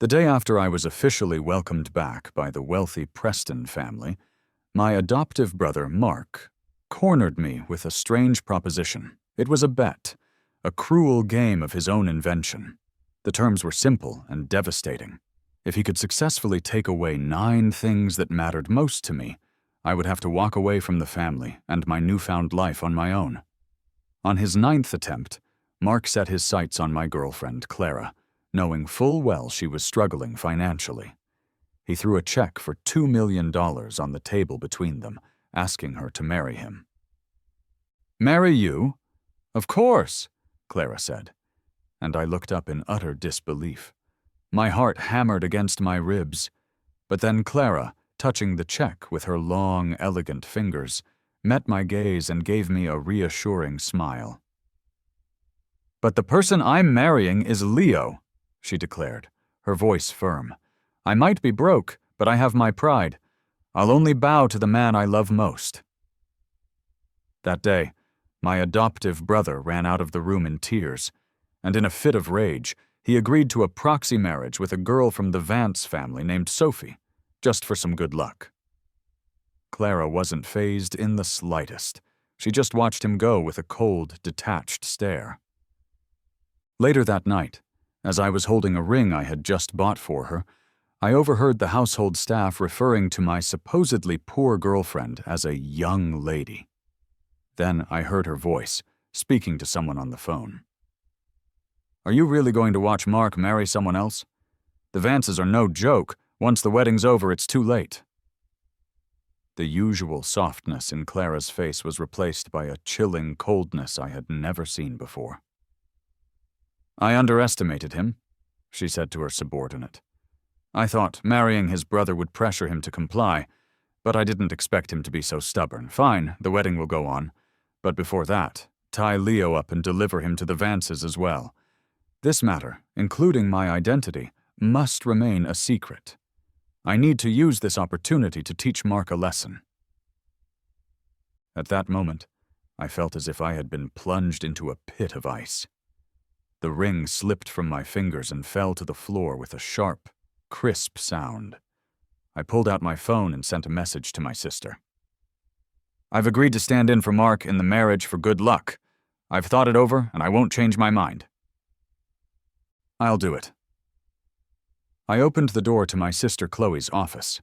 The day after I was officially welcomed back by the wealthy Preston family, my adoptive brother, Mark, cornered me with a strange proposition. It was a bet, a cruel game of his own invention. The terms were simple and devastating. If he could successfully take away 9 things that mattered most to me, I would have to walk away from the family and my newfound life on my own. On his 9th attempt, Mark set his sights on my girlfriend, Clara, knowing full well she was struggling financially. He threw a check for $2 million on the table between them, asking her to marry him. "Marry you? Of course," Clara said, and I looked up in utter disbelief. My heart hammered against my ribs, but then Clara, touching the check with her long, elegant fingers, met my gaze and gave me a reassuring smile. "But the person I'm marrying is Leo," she declared, her voice firm. "I might be broke, but I have my pride. I'll only bow to the man I love most." That day, my adoptive brother ran out of the room in tears, and in a fit of rage, he agreed to a proxy marriage with a girl from the Vance family named Sophie, just for some good luck. Clara wasn't fazed in the slightest. She just watched him go with a cold, detached stare. Later that night, as I was holding a ring I had just bought for her, I overheard the household staff referring to my supposedly poor girlfriend as a young lady. Then I heard her voice, speaking to someone on the phone. "Are you really going to watch Mark marry someone else? The Vances are no joke. Once the wedding's over, it's too late." The usual softness in Clara's face was replaced by a chilling coldness I had never seen before. "I underestimated him," she said to her subordinate. "I thought marrying his brother would pressure him to comply, but I didn't expect him to be so stubborn. Fine, the wedding will go on, but before that, tie Leo up and deliver him to the Vances as well. This matter, including my identity, must remain a secret. I need to use this opportunity to teach Mark a lesson." At that moment, I felt as if I had been plunged into a pit of ice. The ring slipped from my fingers and fell to the floor with a sharp, crisp sound. I pulled out my phone and sent a message to my sister. "I've agreed to stand in for Mark in the marriage for good luck. I've thought it over, and I won't change my mind." "I'll do it." I opened the door to my sister Chloe's office.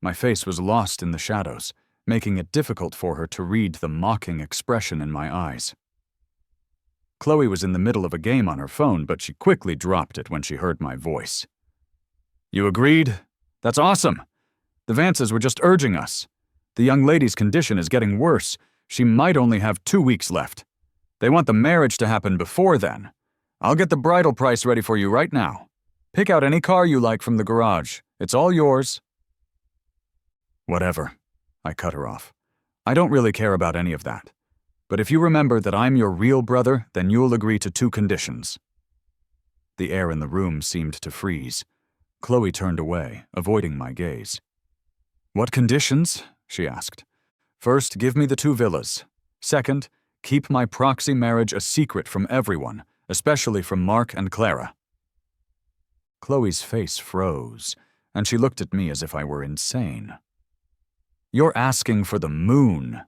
My face was lost in the shadows, making it difficult for her to read the mocking expression in my eyes. Chloe was in the middle of a game on her phone, but she quickly dropped it when she heard my voice. "You agreed? That's awesome! The Vances were just urging us. The young lady's condition is getting worse. She might only have 2 weeks left. They want the marriage to happen before then. I'll get the bridal price ready for you right now. Pick out any car you like from the garage. It's all yours." "Whatever," I cut her off. "I don't really care about any of that. But if you remember that I'm your real brother, then you'll agree to 2 conditions." The air in the room seemed to freeze. Chloe turned away, avoiding my gaze. "What conditions?" she asked. "First, give me the 2 villas. Second, keep my proxy marriage a secret from everyone, especially from Mark and Clara." Chloe's face froze, and she looked at me as if I were insane. "You're asking for the moon.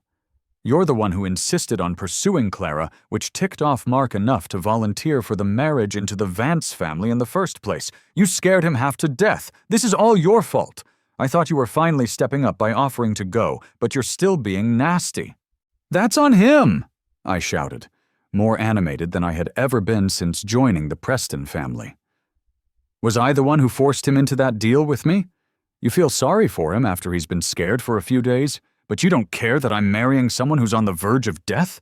You're the one who insisted on pursuing Clara, which ticked off Mark enough to volunteer for the marriage into the Vance family in the first place. You scared him half to death. This is all your fault. I thought you were finally stepping up by offering to go, but you're still being nasty." "That's on him!" I shouted, more animated than I had ever been since joining the Preston family. "Was I the one who forced him into that deal with me? You feel sorry for him after he's been scared for a few days, but you don't care that I'm marrying someone who's on the verge of death?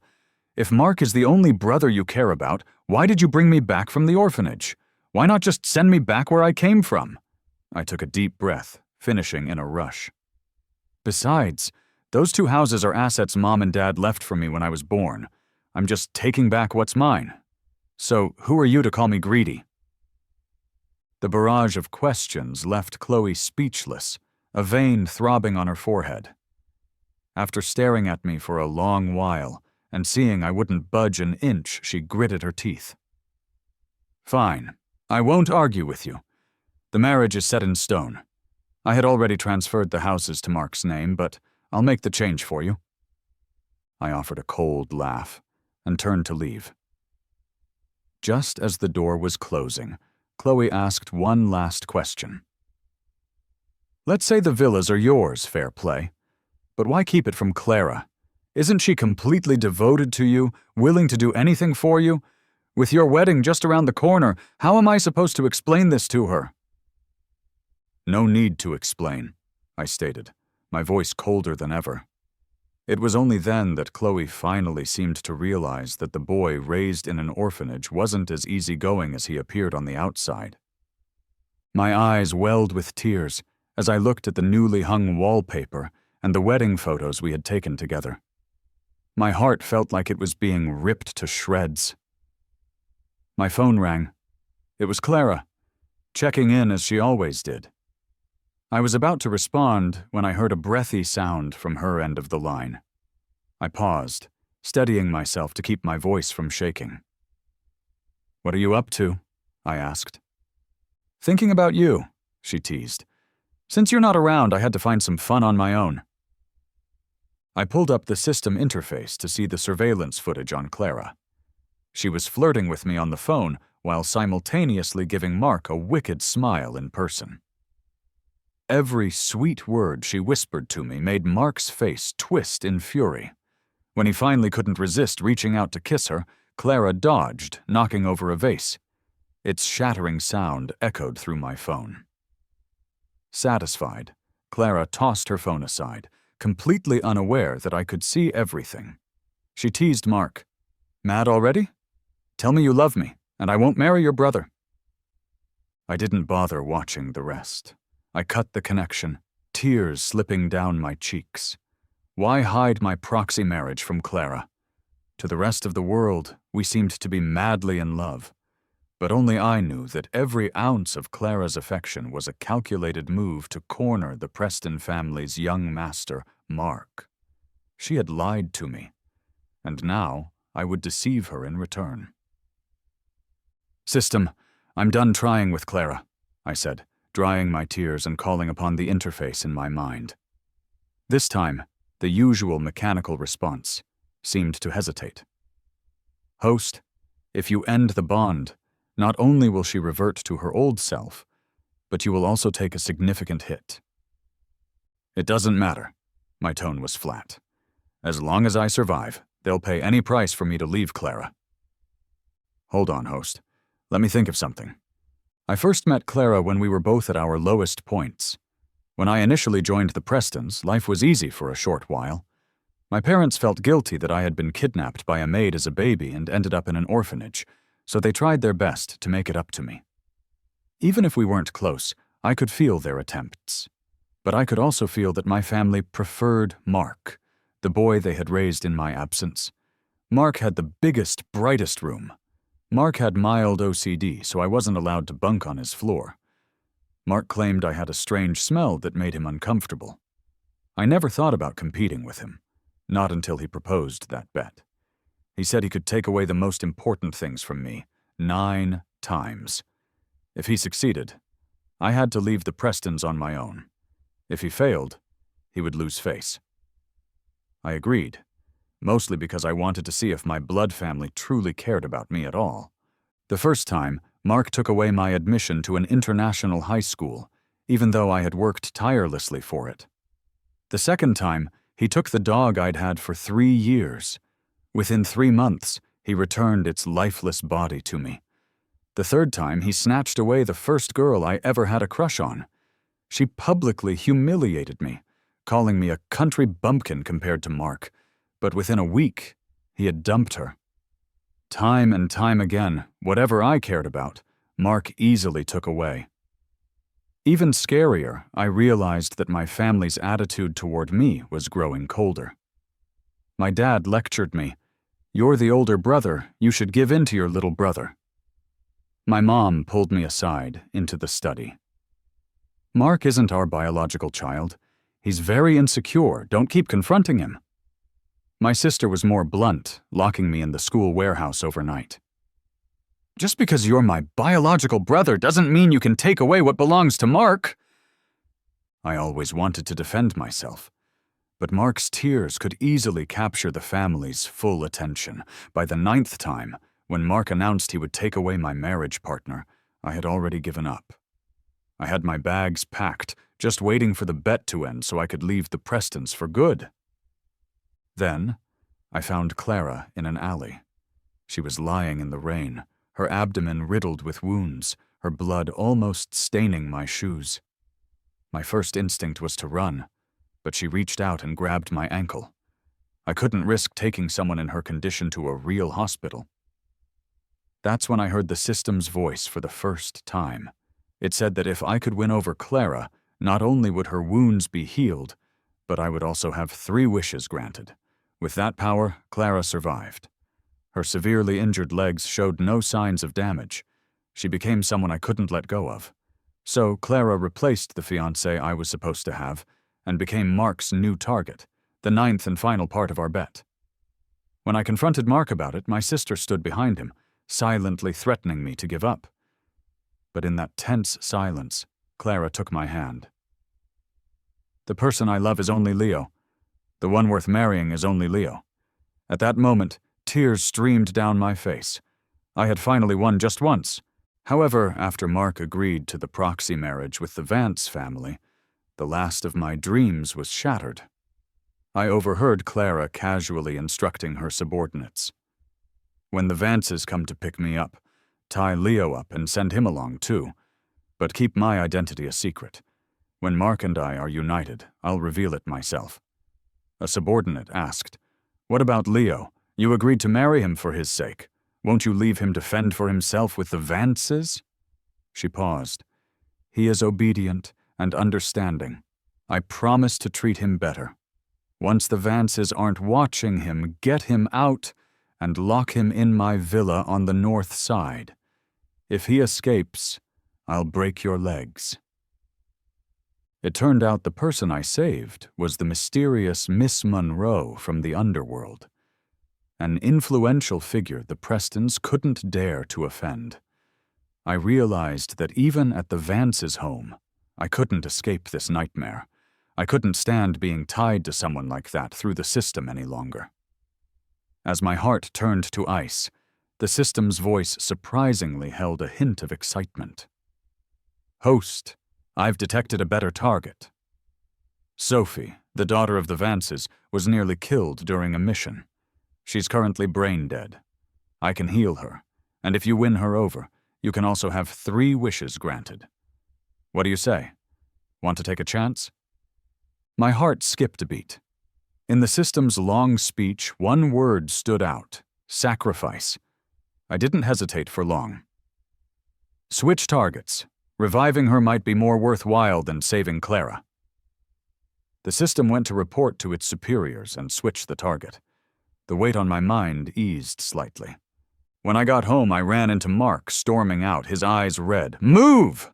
If Mark is the only brother you care about, why did you bring me back from the orphanage? Why not just send me back where I came from?" I took a deep breath, finishing in a rush. "Besides, those 2 houses are assets Mom and Dad left for me when I was born. I'm just taking back what's mine. So who are you to call me greedy?" The barrage of questions left Chloe speechless, a vein throbbing on her forehead. After staring at me for a long while and seeing I wouldn't budge an inch, she gritted her teeth. "Fine. I won't argue with you. The marriage is set in stone. I had already transferred the houses to Mark's name, but I'll make the change for you." I offered a cold laugh and turned to leave. Just as the door was closing, Chloe asked one last question. "Let's say the villas are yours, fair play. But why keep it from Clara? Isn't she completely devoted to you, willing to do anything for you? With your wedding just around the corner, how am I supposed to explain this to her?" "No need to explain," I stated, my voice colder than ever. It was only then that Chloe finally seemed to realize that the boy raised in an orphanage wasn't as easygoing as he appeared on the outside. My eyes welled with tears as I looked at the newly hung wallpaper and the wedding photos we had taken together. My heart felt like it was being ripped to shreds. My phone rang. It was Clara, checking in as she always did. I was about to respond when I heard a breathy sound from her end of the line. I paused, steadying myself to keep my voice from shaking. "What are you up to?" I asked. "Thinking about you," she teased. "Since you're not around, I had to find some fun on my own." I pulled up the system interface to see the surveillance footage on Clara. She was flirting with me on the phone while simultaneously giving Mark a wicked smile in person. Every sweet word she whispered to me made Mark's face twist in fury. When he finally couldn't resist reaching out to kiss her, Clara dodged, knocking over a vase. Its shattering sound echoed through my phone. Satisfied, Clara tossed her phone aside, completely unaware that I could see everything. She teased Mark. "Mad already? Tell me you love me, and I won't marry your brother." I didn't bother watching the rest. I cut the connection, tears slipping down my cheeks. Why hide my proxy marriage from Clara? To the rest of the world, we seemed to be madly in love. But only I knew that every ounce of Clara's affection was a calculated move to corner the Preston family's young master, Mark. She had lied to me, and now I would deceive her in return. "System, I'm done trying with Clara," I said, drying my tears and calling upon the interface in my mind. This time, the usual mechanical response seemed to hesitate. "Host, if you end the bond, not only will she revert to her old self, but you will also take a significant hit." "It doesn't matter." My tone was flat. "As long as I survive, they'll pay any price for me to leave Clara." "Hold on, host. Let me think of something. I first met Clara when we were both at our lowest points. When I initially joined the Prestons, life was easy for a short while. My parents felt guilty that I had been kidnapped by a maid as a baby and ended up in an orphanage, so they tried their best to make it up to me. Even if we weren't close, I could feel their attempts. But I could also feel that my family preferred Mark, the boy they had raised in my absence. Mark had the biggest, brightest room. Mark had mild OCD, so I wasn't allowed to bunk on his floor. Mark claimed I had a strange smell that made him uncomfortable. I never thought about competing with him, not until he proposed that bet. He said he could take away the most important things from me, 9 times. If he succeeded, I had to leave the Prestons on my own. If he failed, he would lose face. I agreed, mostly because I wanted to see if my blood family truly cared about me at all. The first time, Mark took away my admission to an international high school, even though I had worked tirelessly for it. The second time, he took the dog I'd had for 3 years. Within 3 months, he returned its lifeless body to me. The third time, he snatched away the first girl I ever had a crush on. She publicly humiliated me, calling me a country bumpkin compared to Mark, but within a week, he had dumped her. Time and time again, whatever I cared about, Mark easily took away. Even scarier, I realized that my family's attitude toward me was growing colder. My dad lectured me, "You're the older brother, you should give in to your little brother." My mom pulled me aside into the study. "Mark isn't our biological child. He's very insecure, don't keep confronting him." My sister was more blunt, locking me in the school warehouse overnight. Just because you're my biological brother doesn't mean you can take away what belongs to Mark. I always wanted to defend myself, but Mark's tears could easily capture the family's full attention. By the 9th time, when Mark announced he would take away my marriage partner, I had already given up. I had my bags packed, just waiting for the bet to end so I could leave the Prestons for good. Then, I found Clara in an alley. She was lying in the rain, her abdomen riddled with wounds, her blood almost staining my shoes. My first instinct was to run, but she reached out and grabbed my ankle. I couldn't risk taking someone in her condition to a real hospital. That's when I heard the system's voice for the first time. It said that if I could win over Clara, not only would her wounds be healed, but I would also have 3 wishes granted. With that power, Clara survived. Her severely injured legs showed no signs of damage. She became someone I couldn't let go of. So Clara replaced the fiancé I was supposed to have and became Mark's new target, the 9th and final part of our bet. When I confronted Mark about it, my sister stood behind him, silently threatening me to give up. But in that tense silence, Clara took my hand. The person I love is only Leo. The one worth marrying is only Leo. At that moment, tears streamed down my face. I had finally won just once. However, after Mark agreed to the proxy marriage with the Vance family, the last of my dreams was shattered. I overheard Clara casually instructing her subordinates. When the Vances come to pick me up, tie Leo up and send him along too, but keep my identity a secret. When Mark and I are united, I'll reveal it myself. A subordinate asked, "What about Leo? You agreed to marry him for his sake. Won't you leave him to fend for himself with the Vances?" She paused. "He is obedient and understanding. I promise to treat him better. Once the Vances aren't watching him, get him out and lock him in my villa on the north side. If he escapes, I'll break your legs." It turned out the person I saved was the mysterious Miss Monroe from the underworld, an influential figure the Prestons couldn't dare to offend. I realized that even at the Vances' home, I couldn't escape this nightmare. I couldn't stand being tied to someone like that through the system any longer. As my heart turned to ice, the system's voice surprisingly held a hint of excitement. "Host, I've detected a better target." Sophie, the daughter of the Vances, was nearly killed during a mission. She's currently brain dead. I can heal her, and if you win her over, you can also have 3 wishes granted. What do you say? Want to take a chance? My heart skipped a beat. In the system's long speech, one word stood out: sacrifice. I didn't hesitate for long. Switch targets. Reviving her might be more worthwhile than saving Clara. The system went to report to its superiors and switched the target. The weight on my mind eased slightly. When I got home, I ran into Mark, storming out, his eyes red. "Move!"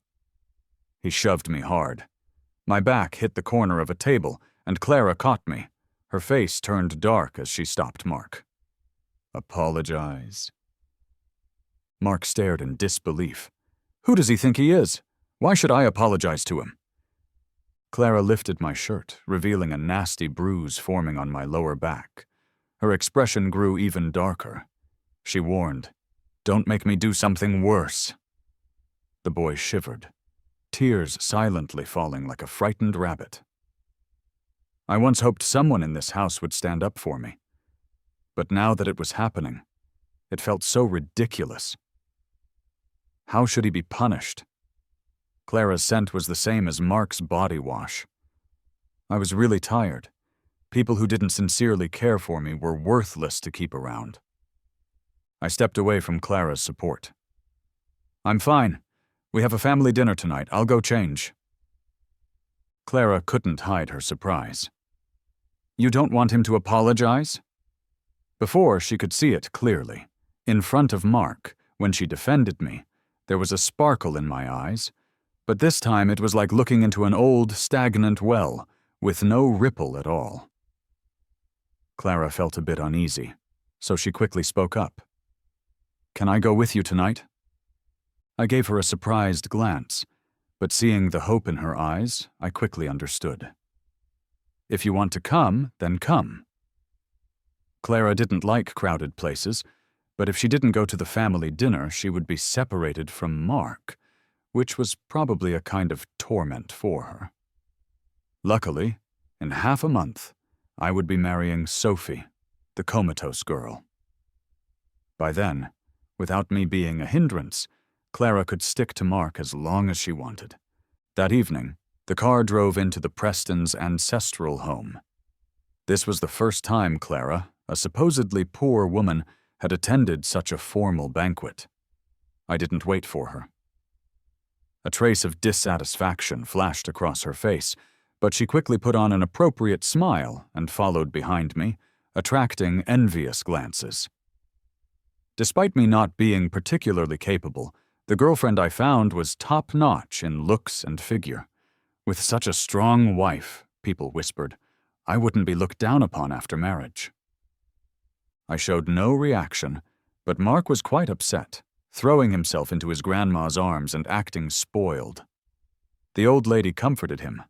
He shoved me hard. My back hit the corner of a table, and Clara caught me. Her face turned dark as she stopped Mark. "Apologize." Mark stared in disbelief. "Who does he think he is? Why should I apologize to him?" Clara lifted my shirt, revealing a nasty bruise forming on my lower back. Her expression grew even darker. She warned, "Don't make me do something worse." The boy shivered, tears silently falling like a frightened rabbit. I once hoped someone in this house would stand up for me. But now that it was happening, it felt so ridiculous. How should he be punished? Clara's scent was the same as Mark's body wash. I was really tired. People who didn't sincerely care for me were worthless to keep around. I stepped away from Clara's support. "I'm fine. We have a family dinner tonight. I'll go change." Clara couldn't hide her surprise. "You don't want him to apologize?" Before, she could see it clearly. In front of Mark, when she defended me, there was a sparkle in my eyes, but this time it was like looking into an old, stagnant well, with no ripple at all. Clara felt a bit uneasy, so she quickly spoke up. "Can I go with you tonight? I gave her a surprised glance, but seeing the hope in her eyes, I quickly understood. If you want to come, then come. Clara didn't like crowded places, but if she didn't go to the family dinner, she would be separated from Mark, which was probably a kind of torment for her. Luckily, in half a month, I would be marrying Sophie, the comatose girl. By then, without me being a hindrance, Clara could stick to Mark as long as she wanted. That evening, the car drove into the Prestons' ancestral home. This was the first time Clara, a supposedly poor woman, had attended such a formal banquet. I didn't wait for her. A trace of dissatisfaction flashed across her face, but she quickly put on an appropriate smile and followed behind me, attracting envious glances. Despite me not being particularly capable, the girlfriend I found was top-notch in looks and figure. With such a strong wife, people whispered, I wouldn't be looked down upon after marriage. I showed no reaction, but Mark was quite upset, throwing himself into his grandma's arms and acting spoiled. The old lady comforted him.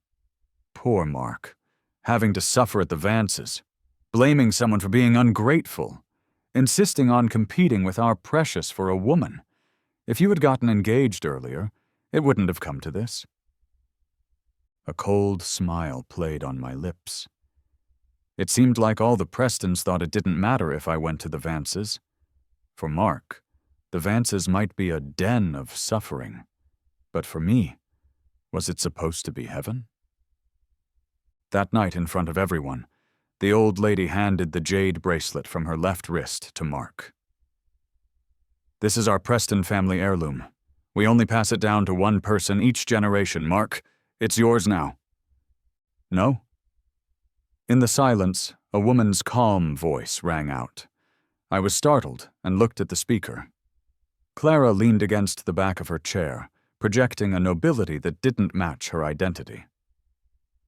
Poor Mark, having to suffer at the Vances, blaming someone for being ungrateful, insisting on competing with our precious for a woman. If you had gotten engaged earlier, it wouldn't have come to this. A cold smile played on my lips. It seemed like all the Prestons thought it didn't matter if I went to the Vances. For Mark, the Vances might be a den of suffering. But for me, was it supposed to be heaven? That night, in front of everyone, the old lady handed the jade bracelet from her left wrist to Mark. This is our Preston family heirloom. We only pass it down to one person each generation, Mark. It's yours now. No? In the silence, a woman's calm voice rang out. I was startled and looked at the speaker. Clara leaned against the back of her chair, projecting a nobility that didn't match her identity.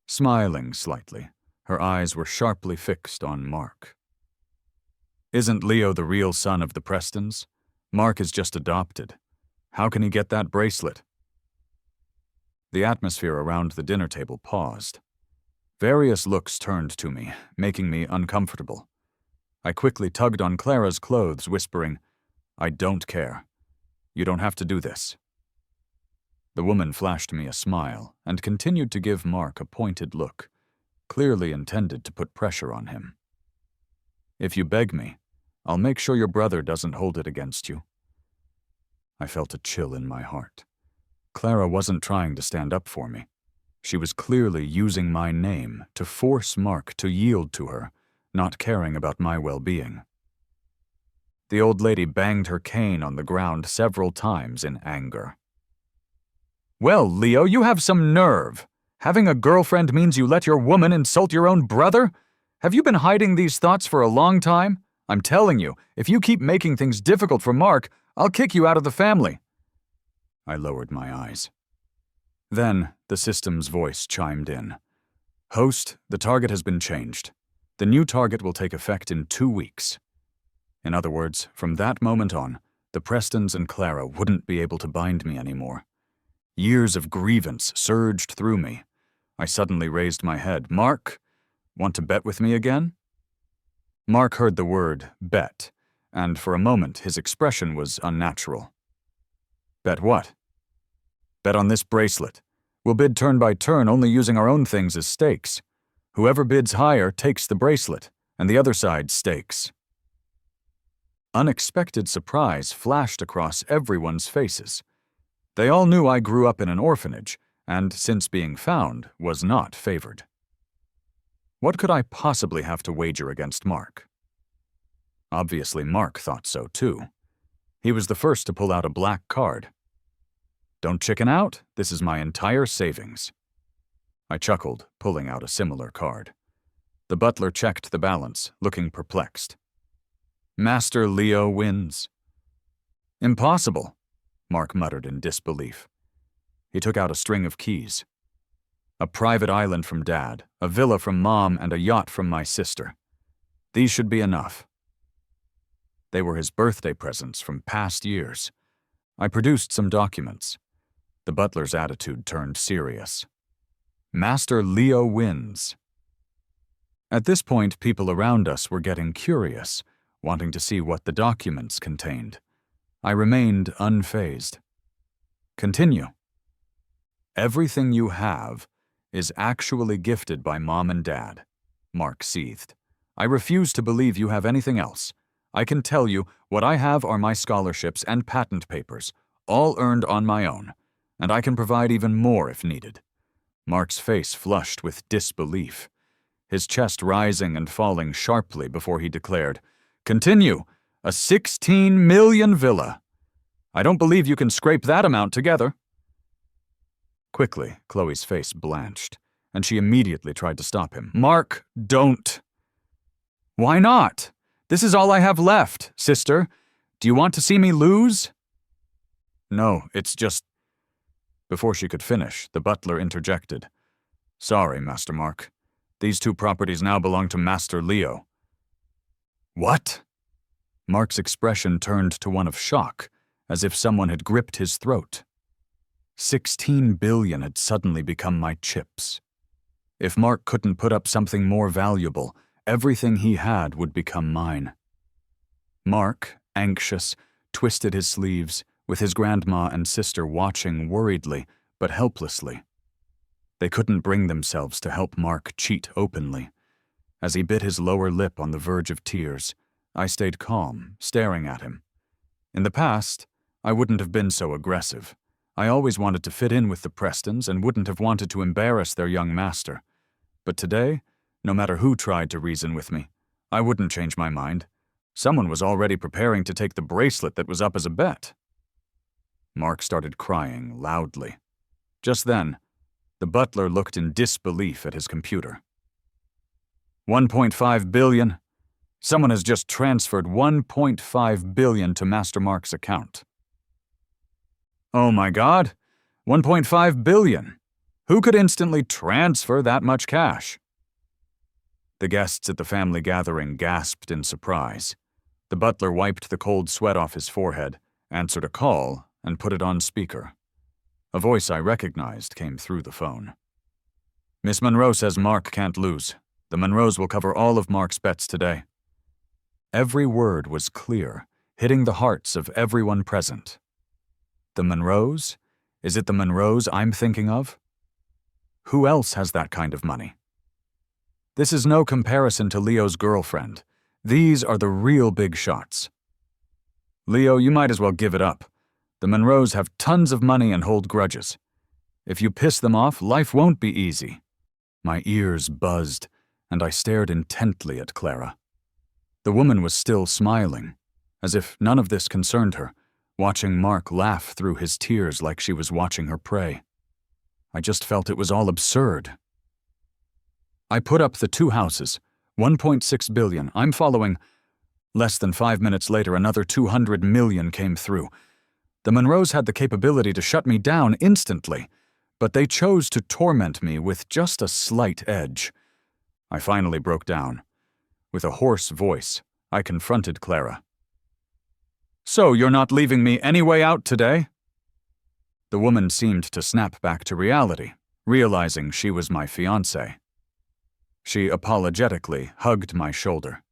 Smiling slightly, her eyes were sharply fixed on Mark. Isn't Leo the real son of the Prestons? Mark is just adopted. How can he get that bracelet? The atmosphere around the dinner table paused. Various looks turned to me, making me uncomfortable. I quickly tugged on Clara's clothes, whispering, I don't care. You don't have to do this. The woman flashed me a smile and continued to give Mark a pointed look, clearly intended to put pressure on him. If you beg me, I'll make sure your brother doesn't hold it against you. I felt a chill in my heart. Clara wasn't trying to stand up for me. She was clearly using my name to force Mark to yield to her, not caring about my well-being. The old lady banged her cane on the ground several times in anger. Well, Leo, you have some nerve. Having a girlfriend means you let your woman insult your own brother? Have you been hiding these thoughts for a long time? I'm telling you, if you keep making things difficult for Mark, I'll kick you out of the family. I lowered my eyes. Then, the system's voice chimed in. Host, the target has been changed. The new target will take effect in 2 weeks. In other words, from that moment on, the Prestons and Clara wouldn't be able to bind me anymore. Years of grievance surged through me. I suddenly raised my head. Mark, want to bet with me again? Mark heard the word bet, and for a moment his expression was unnatural. Bet what? Bet on this bracelet. We'll bid turn by turn, only using our own things as stakes. Whoever bids higher takes the bracelet, and the other side stakes. Unexpected surprise flashed across everyone's faces. They all knew I grew up in an orphanage, and since being found, was not favored. What could I possibly have to wager against Mark? Obviously, Mark thought so too. He was the first to pull out a black card. Don't chicken out, this is my entire savings. I chuckled, pulling out a similar card. The butler checked the balance, looking perplexed. Master Leo wins. Impossible, Mark muttered in disbelief. He took out a string of keys. A private island from Dad, a villa from Mom, and a yacht from my sister. These should be enough. They were his birthday presents from past years. I produced some documents. The butler's attitude turned serious. Master Leo wins. At this point, people around us were getting curious, wanting to see what the documents contained. I remained unfazed. Continue. Everything you have is actually gifted by Mom and Dad, Mark seethed. I refuse to believe you have anything else. I can tell you what I have are my scholarships and patent papers, all earned on my own, and I can provide even more if needed. Mark's face flushed with disbelief, his chest rising and falling sharply before he declared, "Continue, a 16 million villa. I don't believe you can scrape that amount together." Quickly, Chloe's face blanched, and she immediately tried to stop him. "Mark, don't." "Why not? This is all I have left, sister. Do you want to see me lose?" "No, it's just—" Before she could finish, the butler interjected. "Sorry, Master Mark. These two properties now belong to Master Leo." "What?" Mark's expression turned to one of shock, as if someone had gripped his throat. 16 billion had suddenly become my chips. If Mark couldn't put up something more valuable, everything he had would become mine. Mark, anxious, twisted his sleeves, with his grandma and sister watching worriedly but helplessly. They couldn't bring themselves to help Mark cheat openly. As he bit his lower lip on the verge of tears, I stayed calm, staring at him. In the past, I wouldn't have been so aggressive. I always wanted to fit in with the Prestons and wouldn't have wanted to embarrass their young master. But today, no matter who tried to reason with me, I wouldn't change my mind. Someone was already preparing to take the bracelet that was up as a bet. Mark started crying loudly. Just then, the butler looked in disbelief at his computer. 1.5 billion. Someone has just transferred 1.5 billion to Master Mark's account. Oh my God, 1.5 billion. Who could instantly transfer that much cash? The guests at the family gathering gasped in surprise. The butler wiped the cold sweat off his forehead, answered a call, and put it on speaker. A voice I recognized came through the phone. "Miss Monroe says Mark can't lose. The Monroes will cover all of Mark's bets today." Every word was clear, hitting the hearts of everyone present. The Monroes? Is it the Monroes I'm thinking of? Who else has that kind of money? This is no comparison to Leo's girlfriend. These are the real big shots. Leo, you might as well give it up. The Monroes have tons of money and hold grudges. If you piss them off, life won't be easy. My ears buzzed, and I stared intently at Clara. The woman was still smiling, as if none of this concerned her, watching Mark laugh through his tears like she was watching her prey. I just felt it was all absurd. I put up the two houses, 1.6 billion. I'm following. Less than 5 minutes later, another 200 million came through. The Monroes had the capability to shut me down instantly, but they chose to torment me with just a slight edge. I finally broke down. With a hoarse voice, I confronted Clara. "So you're not leaving me any way out today?" The woman seemed to snap back to reality, realizing she was my fiancé. She apologetically hugged my shoulder.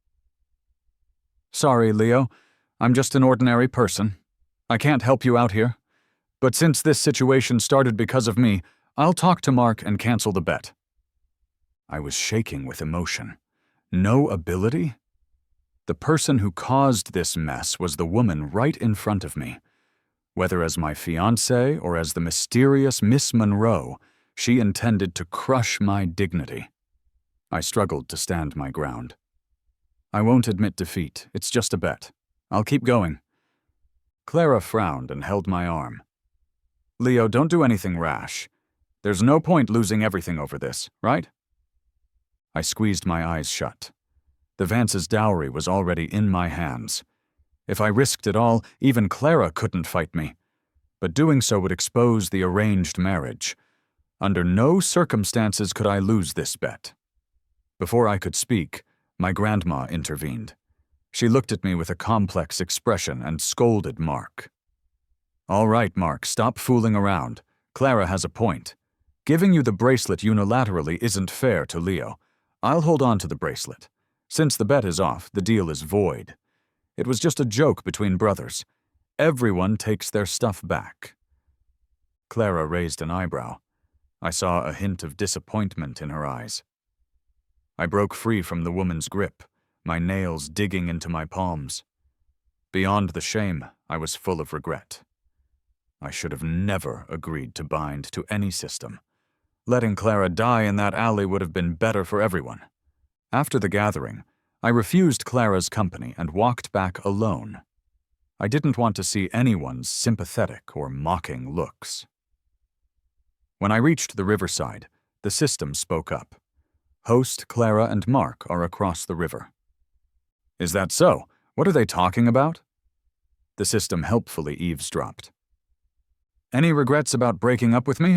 "Sorry, Leo. I'm just an ordinary person. I can't help you out here. But since this situation started because of me, I'll talk to Mark and cancel the bet." I was shaking with emotion. No ability? The person who caused this mess was the woman right in front of me. Whether as my fiancé or as the mysterious Miss Monroe, she intended to crush my dignity. I struggled to stand my ground. "I won't admit defeat. It's just a bet. I'll keep going." Clara frowned and held my arm. "Leo, don't do anything rash. There's no point losing everything over this, right?" I squeezed my eyes shut. The Vance's dowry was already in my hands. If I risked it all, even Clara couldn't fight me. But doing so would expose the arranged marriage. Under no circumstances could I lose this bet. Before I could speak, my grandma intervened. She looked at me with a complex expression and scolded Mark. All right, Mark, stop fooling around. Clara has a point. Giving you the bracelet unilaterally isn't fair to Leo. I'll hold on to the bracelet. Since the bet is off, the deal is void. It was just a joke between brothers. Everyone takes their stuff back. Clara raised an eyebrow. I saw a hint of disappointment in her eyes. I broke free from the woman's grip, my nails digging into my palms. Beyond the shame, I was full of regret. I should have never agreed to bind to any system. Letting Clara die in that alley would have been better for everyone. After the gathering, I refused Clara's company and walked back alone. I didn't want to see anyone's sympathetic or mocking looks. When I reached the riverside, the system spoke up. Host, Clara, and Mark are across the river. Is that so? What are they talking about? The system helpfully eavesdropped. Any regrets about breaking up with me,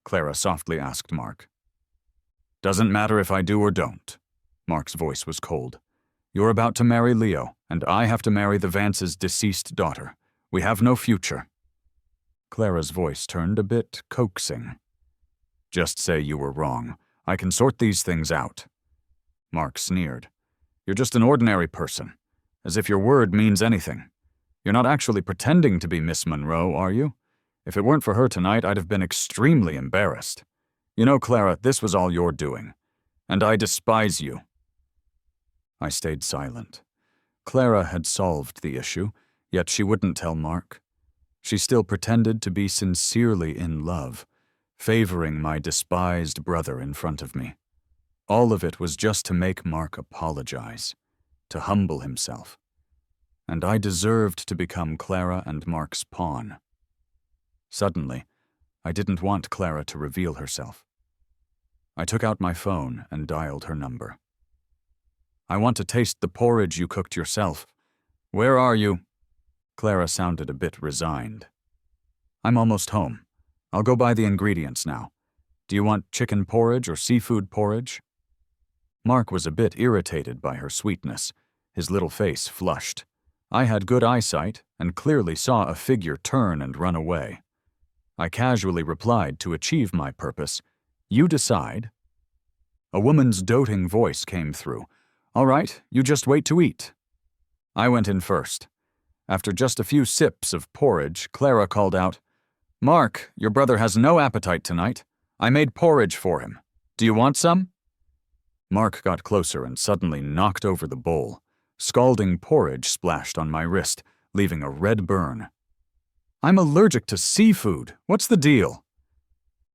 Clara softly asked Mark. Doesn't matter if I do or don't. Mark's voice was cold. You're about to marry Leo, and I have to marry the Vance's deceased daughter. We have no future. Clara's voice turned a bit coaxing. Just say you were wrong. I can sort these things out. Mark sneered. You're just an ordinary person. As if your word means anything. You're not actually pretending to be Miss Monroe, are you? If it weren't for her tonight, I'd have been extremely embarrassed. You know, Clara, this was all your doing. And I despise you. I stayed silent. Clara had solved the issue, yet she wouldn't tell Mark. She still pretended to be sincerely in love, favoring my despised brother in front of me. All of it was just to make Mark apologize, to humble himself. And I deserved to become Clara and Mark's pawn. Suddenly, I didn't want Clara to reveal herself. I took out my phone and dialed her number. I want to taste the porridge you cooked yourself. Where are you? Clara sounded a bit resigned. I'm almost home. I'll go buy the ingredients now. Do you want chicken porridge or seafood porridge? Mark was a bit irritated by her sweetness. His little face flushed. I had good eyesight and clearly saw a figure turn and run away. I casually replied to achieve my purpose, You decide. A woman's doting voice came through. All right, you just wait to eat. I went in first. After just a few sips of porridge, Clara called out, Mark, your brother has no appetite tonight. I made porridge for him. Do you want some? Mark got closer and suddenly knocked over the bowl. Scalding porridge splashed on my wrist, leaving a red burn. I'm allergic to seafood. What's the deal?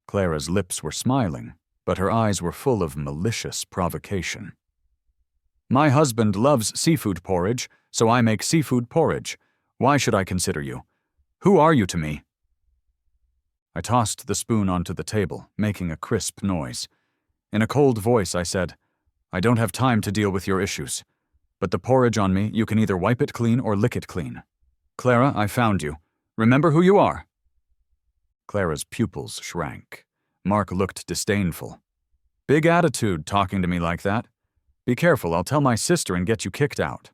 Clara's lips were smiling, but her eyes were full of malicious provocation. My husband loves seafood porridge, so I make seafood porridge. Why should I consider you? Who are you to me? I tossed the spoon onto the table, making a crisp noise. In a cold voice, I said, I don't have time to deal with your issues. But the porridge on me, you can either wipe it clean or lick it clean. Clara, I found you. Remember who you are. Clara's pupils shrank. Mark looked disdainful. Big attitude talking to me like that. Be careful, I'll tell my sister and get you kicked out.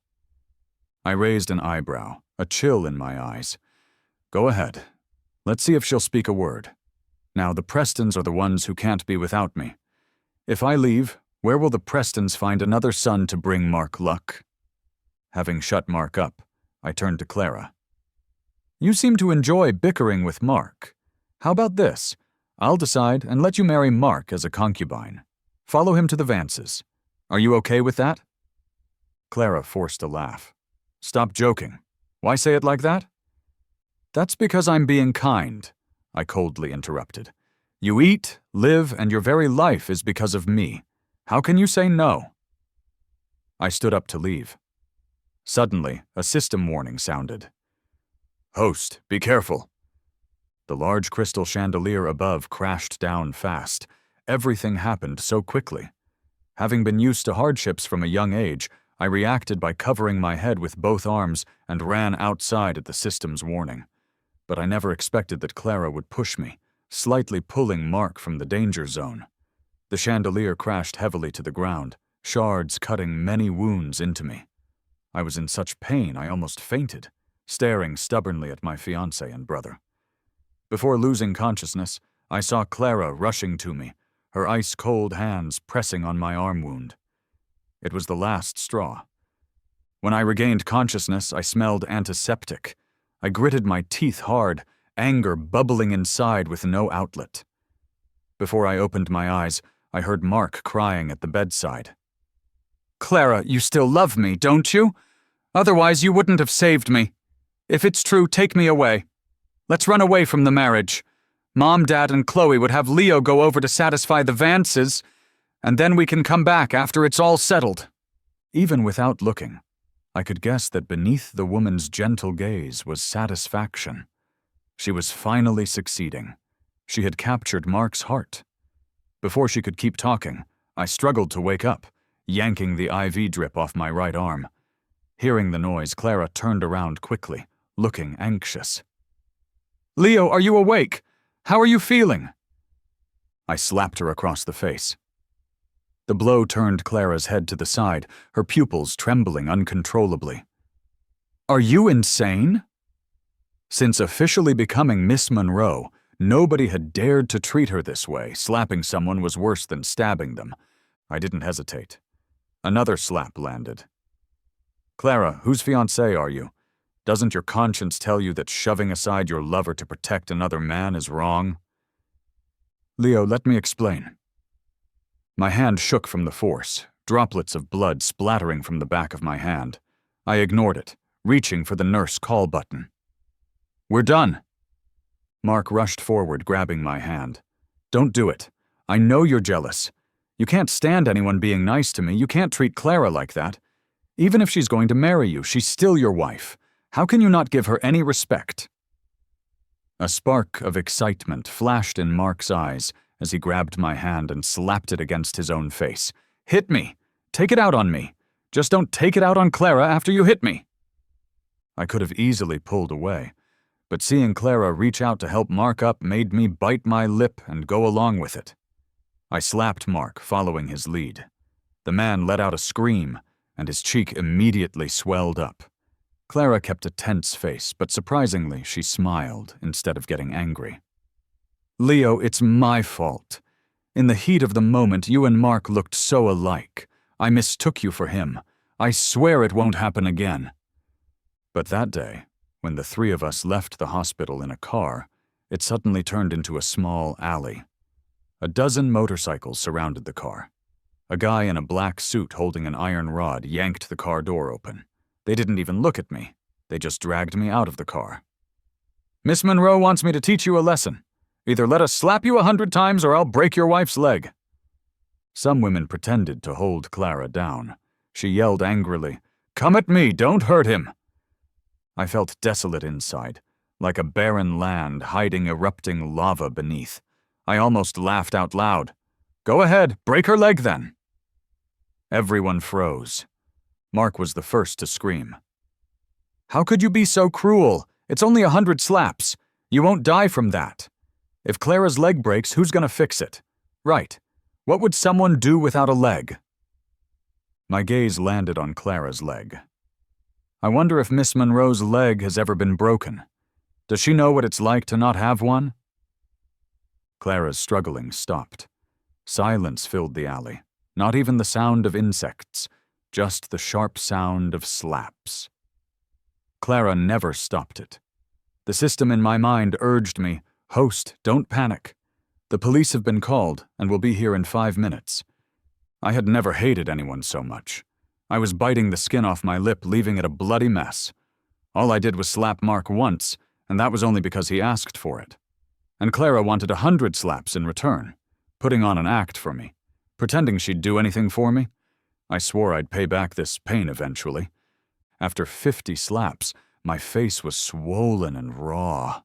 I raised an eyebrow, a chill in my eyes. Go ahead. Let's see if she'll speak a word. Now, the Prestons are the ones who can't be without me. If I leave, where will the Prestons find another son to bring Mark luck? Having shut Mark up, I turned to Clara. You seem to enjoy bickering with Mark. How about this? I'll decide and let you marry Mark as a concubine. Follow him to the Vances. Are you okay with that? Clara forced a laugh. Stop joking. Why say it like that? That's because I'm being kind, I coldly interrupted. You eat, live, and your very life is because of me. How can you say no? I stood up to leave. Suddenly, a system warning sounded. Host, be careful. The large crystal chandelier above crashed down fast. Everything happened so quickly. Having been used to hardships from a young age, I reacted by covering my head with both arms and ran outside at the system's warning. But I never expected that Clara would push me, slightly pulling Mark from the danger zone. The chandelier crashed heavily to the ground, shards cutting many wounds into me. I was in such pain I almost fainted. staring stubbornly at my fiancé and brother. Before losing consciousness, I saw Clara rushing to me, her ice-cold hands pressing on my arm wound. It was the last straw. When I regained consciousness, I smelled antiseptic. I gritted my teeth hard, anger bubbling inside with no outlet. Before I opened my eyes, I heard Mark crying at the bedside. "Clara, you still love me, don't you? Otherwise, you wouldn't have saved me. If it's true, take me away. Let's run away from the marriage. Mom, Dad, and Chloe would have Leo go over to satisfy the Vances, and then we can come back after it's all settled." Even without looking, I could guess that beneath the woman's gentle gaze was satisfaction. She was finally succeeding. She had captured Mark's heart. Before she could keep talking, I struggled to wake up, yanking the IV drip off my right arm. Hearing the noise, Clara turned around quickly, looking anxious. "Leo, are you awake? How are you feeling?" I slapped her across the face. The blow turned Clara's head to the side, her pupils trembling uncontrollably. "Are you insane?" Since officially becoming Miss Monroe, nobody had dared to treat her this way. Slapping someone was worse than stabbing them. I didn't hesitate. Another slap landed. "Clara, whose fiancée are you? Doesn't your conscience tell you that shoving aside your lover to protect another man is wrong?" "Leo, let me explain." My hand shook from the force, droplets of blood splattering from the back of my hand. I ignored it, reaching for the nurse call button. "We're done." Mark rushed forward, grabbing my hand. "Don't do it. I know you're jealous. You can't stand anyone being nice to me. You can't treat Clara like that. Even if she's going to marry you, she's still your wife. How can you not give her any respect?" A spark of excitement flashed in Mark's eyes as he grabbed my hand and slapped it against his own face. "Hit me. Take it out on me. Just don't take it out on Clara after you hit me." I could have easily pulled away, but seeing Clara reach out to help Mark up made me bite my lip and go along with it. I slapped Mark, following his lead. The man let out a scream, and his cheek immediately swelled up. Clara kept a tense face, but surprisingly, she smiled instead of getting angry. "Leo, it's my fault. In the heat of the moment, you and Mark looked so alike. I mistook you for him. I swear it won't happen again." But that day, when the three of us left the hospital in a car, it suddenly turned into a small alley. A dozen motorcycles surrounded the car. A guy in a black suit holding an iron rod yanked the car door open. They didn't even look at me. They just dragged me out of the car. "Miss Monroe wants me to teach you a lesson. Either let us slap you 100 times or I'll break your wife's leg." Some women pretended to hold Clara down. She yelled angrily, "Come at me, don't hurt him." I felt desolate inside, like a barren land hiding erupting lava beneath. I almost laughed out loud. "Go ahead, break her leg then." Everyone froze. Mark was the first to scream. "How could you be so cruel? It's only 100 slaps. You won't die from that. If Clara's leg breaks, who's gonna fix it? Right. What would someone do without a leg?" My gaze landed on Clara's leg. I wonder if Miss Monroe's leg has ever been broken. Does she know what it's like to not have one? Clara's struggling stopped. Silence filled the alley. Not even the sound of insects, just the sharp sound of slaps. Clara never stopped it. The system in my mind urged me, "Host, don't panic. The police have been called and will be here in 5 minutes." I had never hated anyone so much. I was biting the skin off my lip, leaving it a bloody mess. All I did was slap Mark once, and that was only because he asked for it. And Clara wanted 100 slaps in return, putting on an act for me, pretending she'd do anything for me. I swore I'd pay back this pain eventually. After 50 slaps, my face was swollen and raw.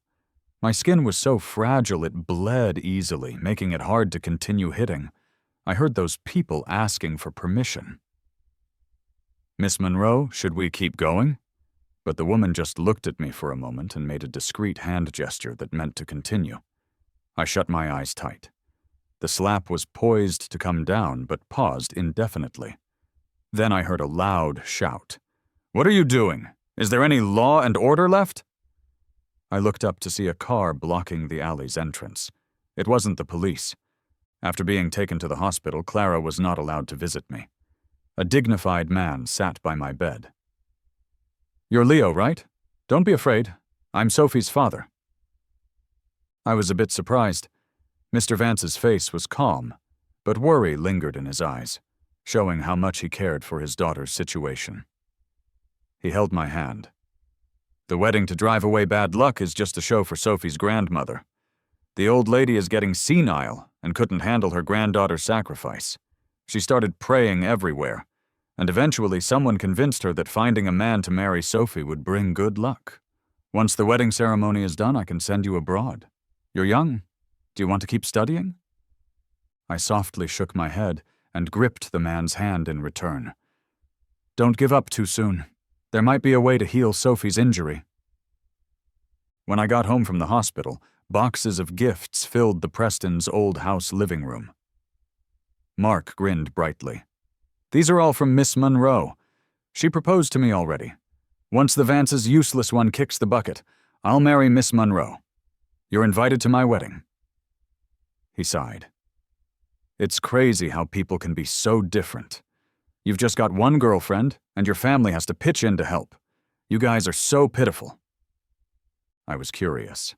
My skin was so fragile it bled easily, making it hard to continue hitting. I heard those people asking for permission. "Miss Monroe, should we keep going?" But the woman just looked at me for a moment and made a discreet hand gesture that meant to continue. I shut my eyes tight. The slap was poised to come down, but paused indefinitely. Then I heard a loud shout. "What are you doing? Is there any law and order left?" I looked up to see a car blocking the alley's entrance. It wasn't the police. After being taken to the hospital, Clara was not allowed to visit me. A dignified man sat by my bed. "You're Leo, right? Don't be afraid. I'm Sophie's father." I was a bit surprised. Mr. Vance's face was calm, but worry lingered in his eyes, showing how much he cared for his daughter's situation. He held my hand. "The wedding to drive away bad luck is just a show for Sophie's grandmother. The old lady is getting senile and couldn't handle her granddaughter's sacrifice. She started praying everywhere, and eventually someone convinced her that finding a man to marry Sophie would bring good luck. Once the wedding ceremony is done, I can send you abroad. You're young. Do you want to keep studying?" I softly shook my head and gripped the man's hand in return. "Don't give up too soon. There might be a way to heal Sophie's injury." When I got home from the hospital, boxes of gifts filled the Prestons' old house living room. Mark grinned brightly. "These are all from Miss Monroe. She proposed to me already. Once the Vance's useless one kicks the bucket, I'll marry Miss Monroe. You're invited to my wedding." He sighed. "It's crazy how people can be so different. You've just got one girlfriend, and your family has to pitch in to help. You guys are so pitiful." I was curious.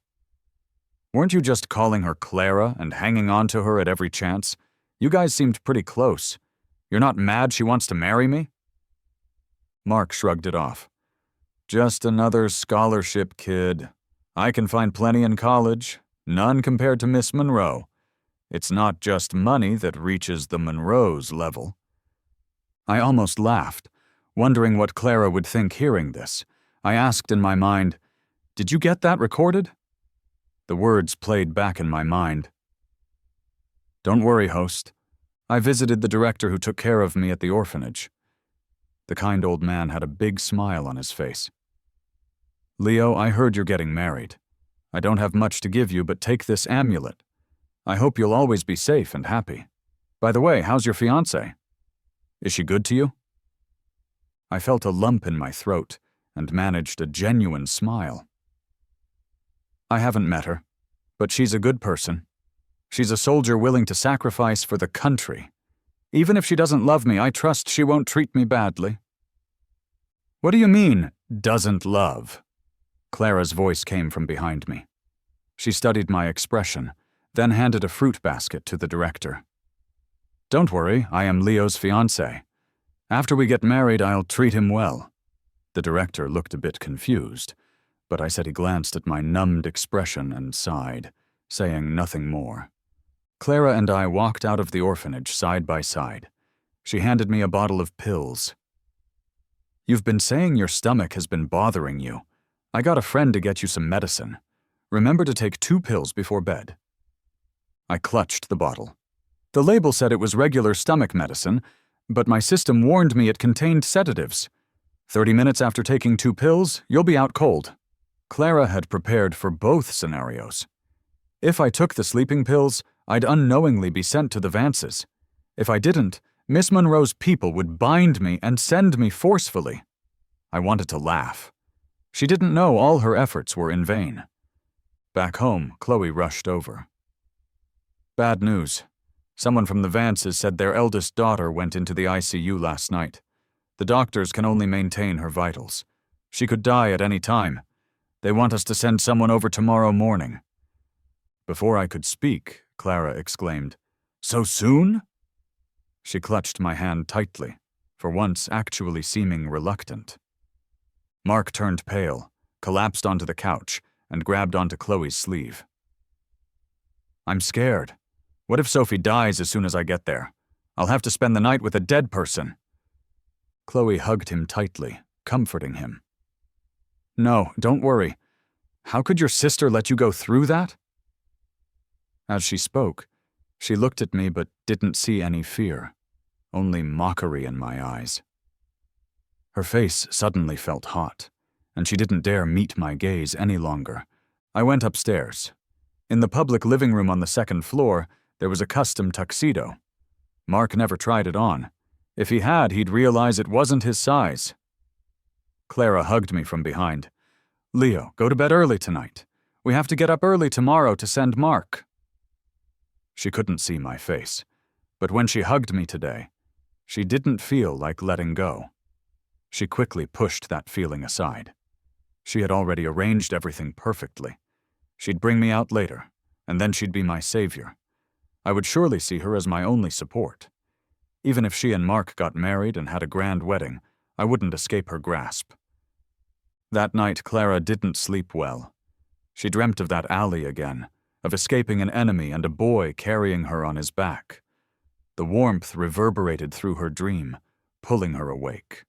"Weren't you just calling her Clara and hanging on to her at every chance? You guys seemed pretty close. You're not mad she wants to marry me?" Mark shrugged it off. "Just another scholarship kid. I can find plenty in college, none compared to Miss Monroe. It's not just money that reaches the Monroe's level." I almost laughed, wondering what Clara would think hearing this. I asked in my mind, "Did you get that recorded?" The words played back in my mind. "Don't worry, host. I visited the director who took care of me at the orphanage." The kind old man had a big smile on his face. "Leo, I heard you're getting married. I don't have much to give you, but take this amulet. I hope you'll always be safe and happy. By the way, how's your fiancée? Is she good to you?" I felt a lump in my throat and managed a genuine smile. "I haven't met her, but she's a good person. She's a soldier willing to sacrifice for the country. Even if she doesn't love me, I trust she won't treat me badly." "What do you mean, doesn't love?" Clara's voice came from behind me. She studied my expression, then handed a fruit basket to the director. "Don't worry, I am Leo's fiancée. After we get married, I'll treat him well." The director looked a bit confused, but I said he glanced at my numbed expression and sighed, saying nothing more. Clara and I walked out of the orphanage side by side. She handed me a bottle of pills. "You've been saying your stomach has been bothering you. I got a friend to get you some medicine. Remember to take 2 pills before bed." I clutched the bottle. The label said it was regular stomach medicine, but my system warned me it contained sedatives. 30 minutes after taking 2 pills, you'll be out cold. Clara had prepared for both scenarios. If I took the sleeping pills, I'd unknowingly be sent to the Vances. If I didn't, Miss Monroe's people would bind me and send me forcefully. I wanted to laugh. She didn't know all her efforts were in vain. Back home, Chloe rushed over. "Bad news. Someone from the Vances said their eldest daughter went into the ICU last night. The doctors can only maintain her vitals. She could die at any time. They want us to send someone over tomorrow morning." Before I could speak, Clara exclaimed, "So soon?" She clutched my hand tightly, for once actually seeming reluctant. Mark turned pale, collapsed onto the couch, and grabbed onto Chloe's sleeve. "I'm scared. What if Sophie dies as soon as I get there? I'll have to spend the night with a dead person." Chloe hugged him tightly, comforting him. "No, don't worry. How could your sister let you go through that?" As she spoke, she looked at me but didn't see any fear, only mockery in my eyes. Her face suddenly felt hot, and she didn't dare meet my gaze any longer. I went upstairs. In the public living room on the 2nd floor, there was a custom tuxedo. Mark never tried it on. If he had, he'd realize it wasn't his size. Clara hugged me from behind. "Leo, go to bed early tonight. We have to get up early tomorrow to send Mark." She couldn't see my face, but when she hugged me today, she didn't feel like letting go. She quickly pushed that feeling aside. She had already arranged everything perfectly. She'd bring me out later, and then she'd be my savior. I would surely see her as my only support. Even if she and Mark got married and had a grand wedding, I wouldn't escape her grasp. That night, Clara didn't sleep well. She dreamt of that alley again, of escaping an enemy and a boy carrying her on his back. The warmth reverberated through her dream, pulling her awake.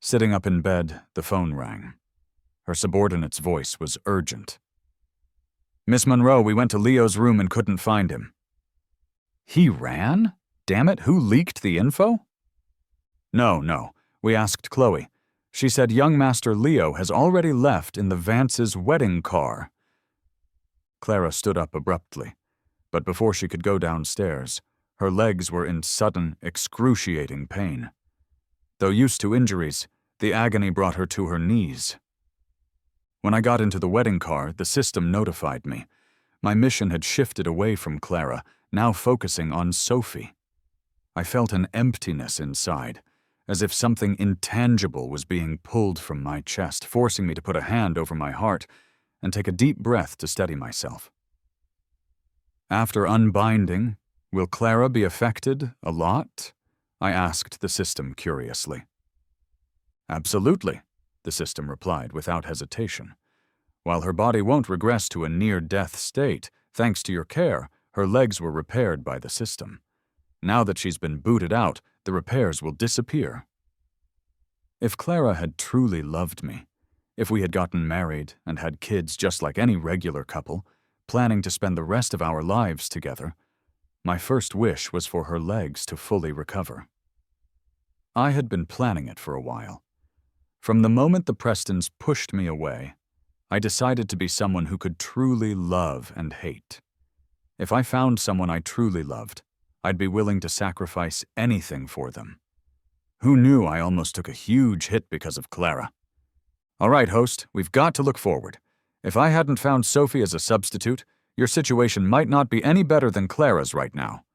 Sitting up in bed, the phone rang. Her subordinate's voice was urgent. "Miss Monroe, we went to Leo's room and couldn't find him." "He ran? Damn it, who leaked the info?" No. We asked Chloe. She said young Master Leo has already left in the Vance's wedding car. Clara stood up abruptly, but before she could go downstairs, her legs were in sudden, excruciating pain. Though used to injuries, the agony brought her to her knees. When I got into the wedding car, the system notified me. My mission had shifted away from Clara, now focusing on Sophie. I felt an emptiness inside, as if something intangible was being pulled from my chest, forcing me to put a hand over my heart and take a deep breath to steady myself. After unbinding, will Clara be affected a lot? I asked the system curiously. "Absolutely," the system replied without hesitation. "While her body won't regress to a near-death state, thanks to your care, her legs were repaired by the system. Now that she's been booted out, the repairs will disappear." If Clara had truly loved me, if we had gotten married and had kids just like any regular couple, planning to spend the rest of our lives together, my first wish was for her legs to fully recover. I had been planning it for a while. From the moment the Prestons pushed me away, I decided to be someone who could truly love and hate. If I found someone I truly loved, I'd be willing to sacrifice anything for them. Who knew I almost took a huge hit because of Clara? "All right, host, we've got to look forward. If I hadn't found Sophie as a substitute, your situation might not be any better than Clara's right now."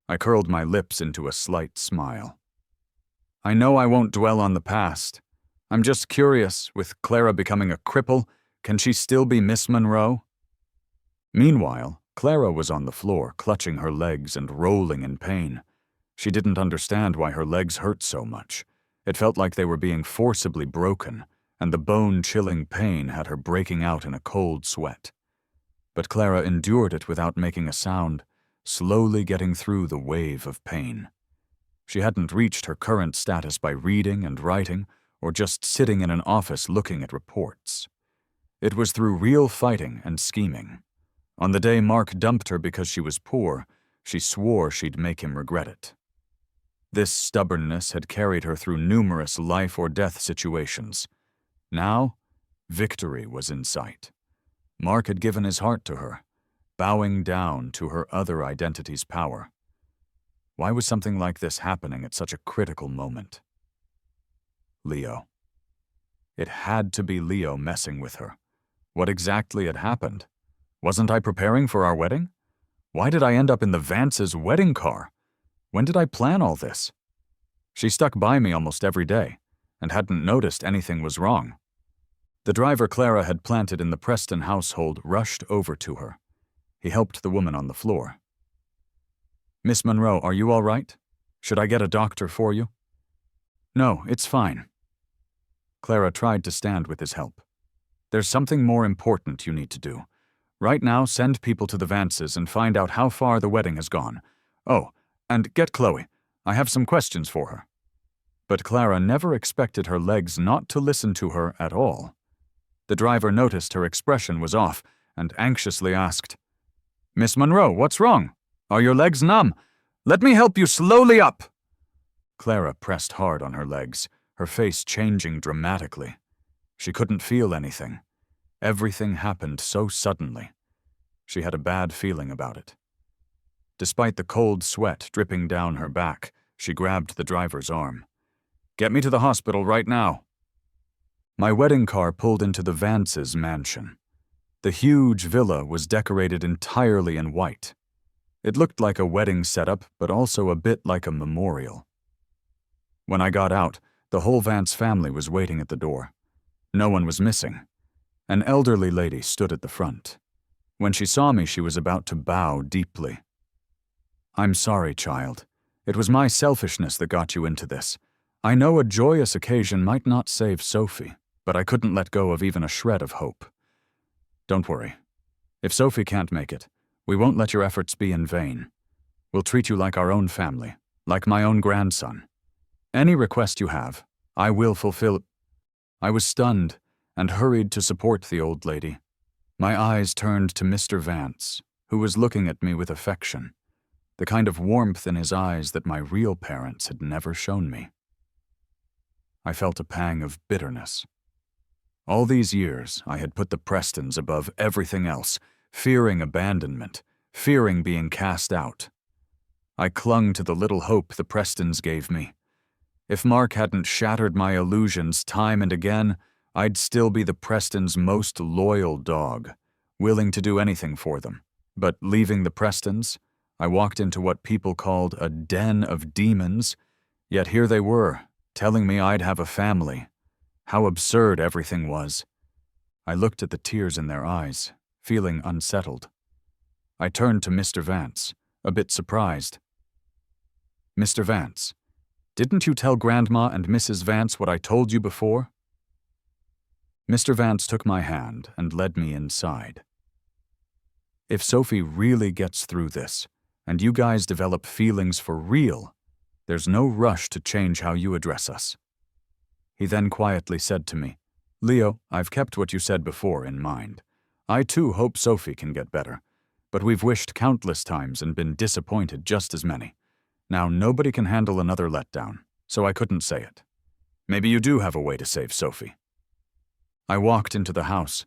I curled my lips into a slight smile. "I know I won't dwell on the past. I'm just curious, with Clara becoming a cripple, can she still be Miss Monroe?" Meanwhile, Clara was on the floor, clutching her legs and rolling in pain. She didn't understand why her legs hurt so much. It felt like they were being forcibly broken, and the bone-chilling pain had her breaking out in a cold sweat. But Clara endured it without making a sound, slowly getting through the wave of pain. She hadn't reached her current status by reading and writing, or just sitting in an office looking at reports. It was through real fighting and scheming. On the day Mark dumped her because she was poor, she swore she'd make him regret it. This stubbornness had carried her through numerous life-or-death situations. Now, victory was in sight. Mark had given his heart to her, bowing down to her other identity's power. Why was something like this happening at such a critical moment? Leo. It had to be Leo messing with her. What exactly had happened? Wasn't I preparing for our wedding? Why did I end up in the Vance's wedding car? When did I plan all this? She stuck by me almost every day, and hadn't noticed anything was wrong. The driver Clara had planted in the Preston household rushed over to her. He helped the woman on the floor. "Miss Monroe, are you all right? Should I get a doctor for you?" "No, it's fine." Clara tried to stand with his help. "There's something more important you need to do. Right now, send people to the Vances and find out how far the wedding has gone. Oh, and get Chloe. I have some questions for her." But Clara never expected her legs not to listen to her at all. The driver noticed her expression was off and anxiously asked, "Miss Monroe, what's wrong? Are your legs numb? Let me help you slowly up." Clara pressed hard on her legs, her face changing dramatically. She couldn't feel anything. Everything happened so suddenly. She had a bad feeling about it. Despite the cold sweat dripping down her back, she grabbed the driver's arm. "Get me to the hospital right now." My wedding car pulled into the Vance's mansion. The huge villa was decorated entirely in white. It looked like a wedding setup, but also a bit like a memorial. When I got out, the whole Vance family was waiting at the door. No one was missing. An elderly lady stood at the front. When she saw me, she was about to bow deeply. "I'm sorry, child. It was my selfishness that got you into this. I know a joyous occasion might not save Sophie, but I couldn't let go of even a shred of hope. Don't worry. If Sophie can't make it, we won't let your efforts be in vain. We'll treat you like our own family, like my own grandson. Any request you have, I will fulfill." I was stunned and hurried to support the old lady. My eyes turned to Mr. Vance, who was looking at me with affection, the kind of warmth in his eyes that my real parents had never shown me. I felt a pang of bitterness. All these years, I had put the Prestons above everything else, fearing abandonment, fearing being cast out. I clung to the little hope the Prestons gave me. If Mark hadn't shattered my illusions time and again, I'd still be the Prestons' most loyal dog, willing to do anything for them. But leaving the Prestons, I walked into what people called a den of demons, yet here they were, telling me I'd have a family. How absurd everything was. I looked at the tears in their eyes, feeling unsettled. I turned to Mr. Vance, a bit surprised. "Mr. Vance, didn't you tell Grandma and Mrs. Vance what I told you before?" Mr. Vance took my hand and led me inside. "If Sophie really gets through this, and you guys develop feelings for real, there's no rush to change how you address us." He then quietly said to me, "Leo, I've kept what you said before in mind. I too hope Sophie can get better, but we've wished countless times and been disappointed just as many. Now nobody can handle another letdown, so I couldn't say it. Maybe you do have a way to save Sophie." I walked into the house.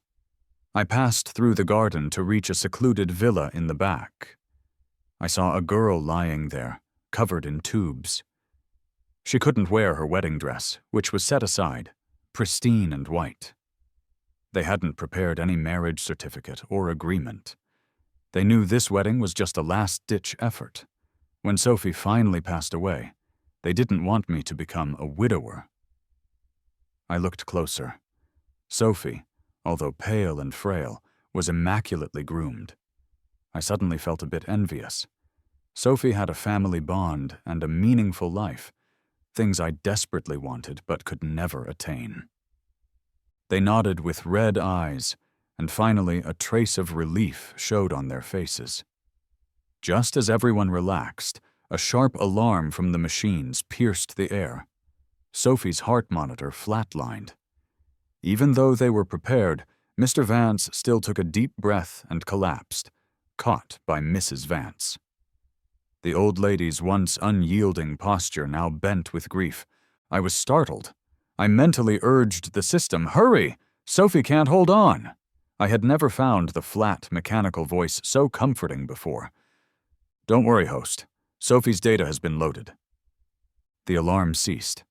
I passed through the garden to reach a secluded villa in the back. I saw a girl lying there, covered in tubes. She couldn't wear her wedding dress, which was set aside, pristine and white. They hadn't prepared any marriage certificate or agreement. They knew this wedding was just a last-ditch effort. When Sophie finally passed away, they didn't want me to become a widower. I looked closer. Sophie, although pale and frail, was immaculately groomed. I suddenly felt a bit envious. Sophie had a family bond and a meaningful life, things I desperately wanted but could never attain. They nodded with red eyes, and finally a trace of relief showed on their faces. Just as everyone relaxed, a sharp alarm from the machines pierced the air. Sophie's heart monitor flatlined. Even though they were prepared, Mr. Vance still took a deep breath and collapsed, caught by Mrs. Vance. The old lady's once unyielding posture now bent with grief. I was startled. I mentally urged the system, "Hurry! Sophie can't hold on!" I had never found the flat, mechanical voice so comforting before. "Don't worry, host. Sophie's data has been loaded." The alarm ceased.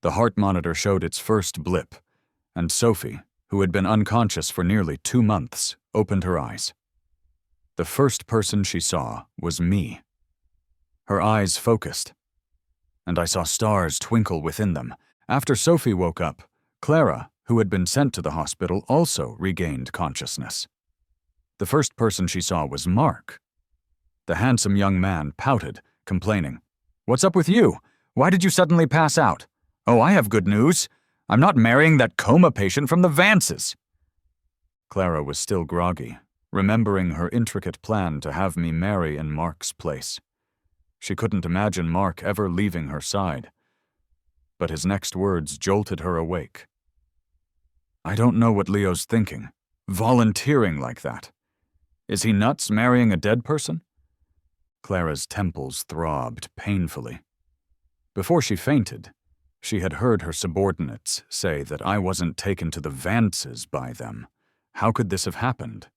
The heart monitor showed its first blip, and Sophie, who had been unconscious for nearly 2 months, opened her eyes. The first person she saw was me. Her eyes focused, and I saw stars twinkle within them. After Sophie woke up, Clara, who had been sent to the hospital, also regained consciousness. The first person she saw was Mark. The handsome young man pouted, complaining, "What's up with you? Why did you suddenly pass out? Oh, I have good news. I'm not marrying that coma patient from the Vances." Clara was still groggy, remembering her intricate plan to have me marry in Mark's place. She couldn't imagine Mark ever leaving her side. But his next words jolted her awake. "I don't know what Leo's thinking, volunteering like that. Is he nuts marrying a dead person?" Clara's temples throbbed painfully. Before she fainted, she had heard her subordinates say that I wasn't taken to the Vances by them. How could this have happened?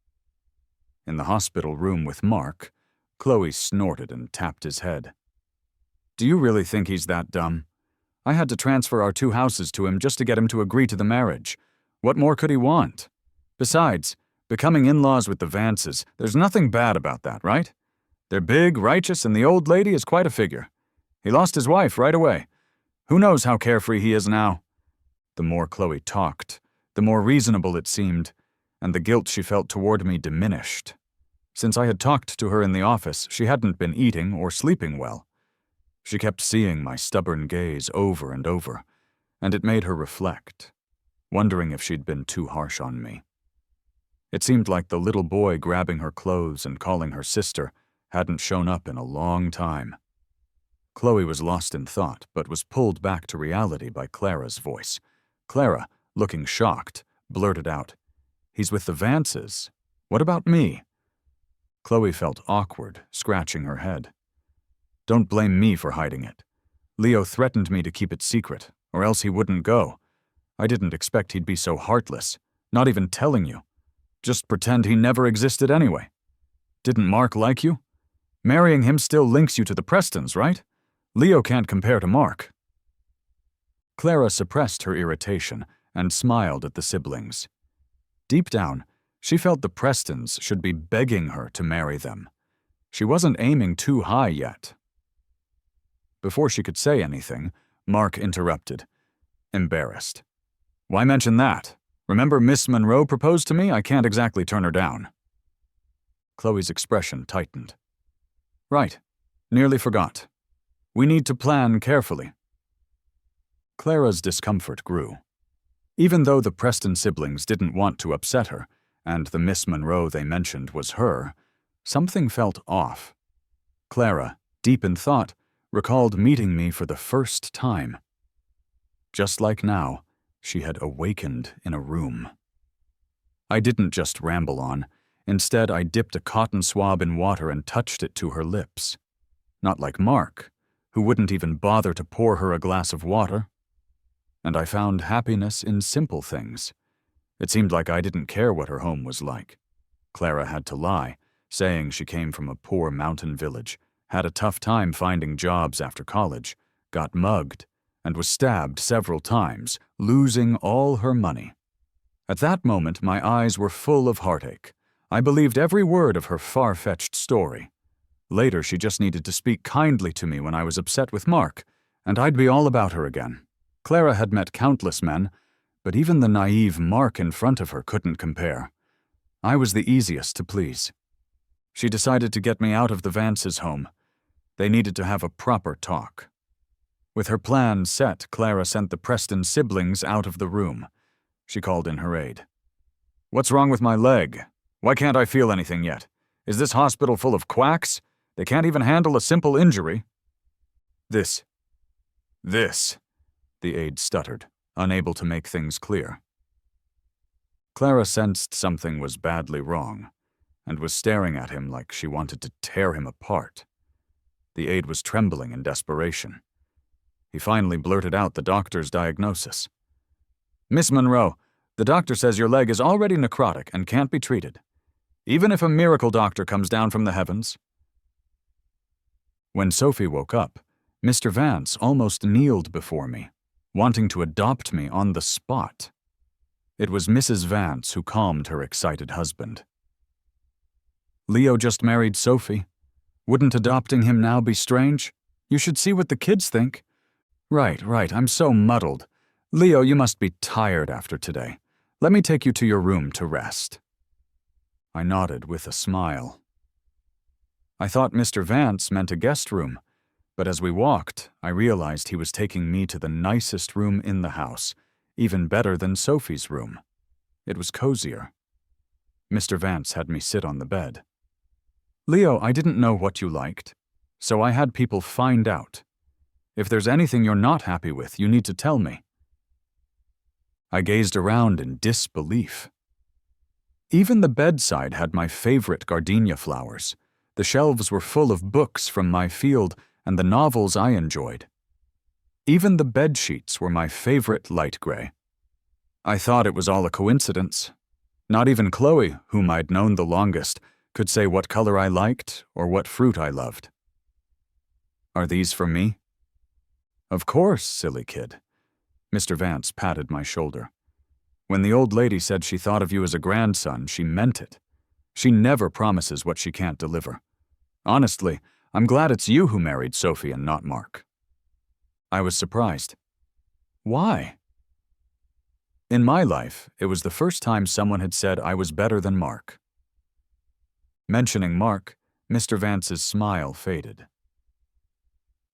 In the hospital room with Mark, Chloe snorted and tapped his head. "Do you really think he's that dumb? I had to transfer our 2 houses to him just to get him to agree to the marriage. What more could he want? Besides, becoming in-laws with the Vances, there's nothing bad about that, right? They're big, righteous, and the old lady is quite a figure. He lost his wife right away. Who knows how carefree he is now? The more Chloe talked, the more reasonable it seemed, and the guilt she felt toward me diminished. Since I had talked to her in the office, she hadn't been eating or sleeping well. She kept seeing my stubborn gaze over and over, and it made her reflect, wondering if she'd been too harsh on me. It seemed like the little boy grabbing her clothes and calling her sister hadn't shown up in a long time. Chloe was lost in thought, but was pulled back to reality by Clara's voice. Clara, looking shocked, blurted out, "He's with the Vances. What about me?" Chloe felt awkward, scratching her head. "Don't blame me for hiding it. Leo threatened me to keep it secret, or else he wouldn't go. I didn't expect he'd be so heartless, not even telling you. Just pretend he never existed anyway. Didn't Mark like you? Marrying him still links you to the Prestons, right? Leo can't compare to Mark." Clara suppressed her irritation and smiled at the siblings. Deep down, she felt the Prestons should be begging her to marry them. She wasn't aiming too high yet. Before she could say anything, Mark interrupted, embarrassed. "Why mention that? Remember Miss Monroe proposed to me? I can't exactly turn her down." Chloe's expression tightened. "Right. Nearly forgot. We need to plan carefully." Clara's discomfort grew. Even though the Preston siblings didn't want to upset her, and the Miss Monroe they mentioned was her, something felt off. Clara, deep in thought, recalled meeting me for the first time. Just like now, she had awakened in a room. I didn't just ramble on. Instead, I dipped a cotton swab in water and touched it to her lips. Not like Mark, who wouldn't even bother to pour her a glass of water. And I found happiness in simple things. It seemed like I didn't care what her home was like. Clara had to lie, saying she came from a poor mountain village, had a tough time finding jobs after college, got mugged, and was stabbed several times, losing all her money. At that moment, my eyes were full of heartache. I believed every word of her far-fetched story. Later, she just needed to speak kindly to me when I was upset with Mark, and I'd be all about her again. Clara had met countless men, but even the naive Mark in front of her couldn't compare. I was the easiest to please. She decided to get me out of the Vances' home. They needed to have a proper talk. With her plan set, Clara sent the Preston siblings out of the room. She called in her aide. "What's wrong with my leg? Why can't I feel anything yet? Is this hospital full of quacks? They can't even handle a simple injury." This, the aide stuttered, unable to make things clear. Clara sensed something was badly wrong, and was staring at him like she wanted to tear him apart. The aide was trembling in desperation. He finally blurted out the doctor's diagnosis. "Miss Monroe, the doctor says your leg is already necrotic and can't be treated. Even if a miracle doctor comes down from the heavens." When Sophie woke up, Mr. Vance almost kneeled before me, wanting to adopt me on the spot. It was Mrs. Vance who calmed her excited husband. "Leo just married Sophie. Wouldn't adopting him now be strange? You should see what the kids think." Right, I'm so muddled. Leo, you must be tired after today. Let me take you to your room to rest." I nodded with a smile. I thought Mr. Vance meant a guest room, but as we walked, I realized he was taking me to the nicest room in the house, even better than Sophie's room. It was cozier. Mr. Vance had me sit on the bed. "Leo, I didn't know what you liked, so I had people find out. If there's anything you're not happy with, you need to tell me." I gazed around in disbelief. Even the bedside had my favorite gardenia flowers. The shelves were full of books from my field and the novels I enjoyed. Even the bed sheets were my favorite light gray. I thought it was all a coincidence. Not even Chloe, whom I'd known the longest, could say what color I liked or what fruit I loved. "Are these for me?" Of course, silly kid. Mr. Vance patted my shoulder. When the old lady said she thought of you as a grandson, she meant it. She never promises what she can't deliver. Honestly, I'm glad it's you who married Sophie and not Mark. I was surprised. Why? In my life, it was the first time someone had said I was better than Mark. Mentioning Mark, Mr. Vance's smile faded.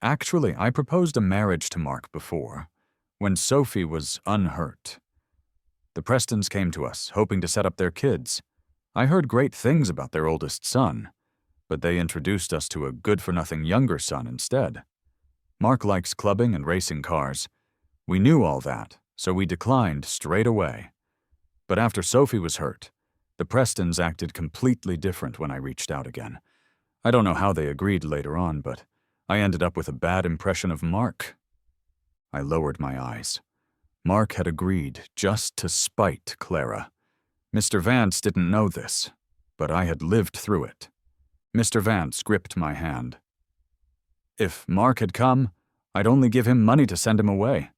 Actually, I proposed a marriage to Mark before, when Sophie was unhurt. The Prestons came to us, hoping to set up their kids. I heard great things about their oldest son, but they introduced us to a good-for-nothing younger son instead. Mark likes clubbing and racing cars. We knew all that, so we declined straight away. But after Sophie was hurt, the Prestons acted completely different when I reached out again. I don't know how they agreed later on, but I ended up with a bad impression of Mark. I lowered my eyes. Mark had agreed just to spite Clara. Mr. Vance didn't know this, but I had lived through it. Mr. Vance gripped my hand. If Mark had come, I'd only give him money to send him away.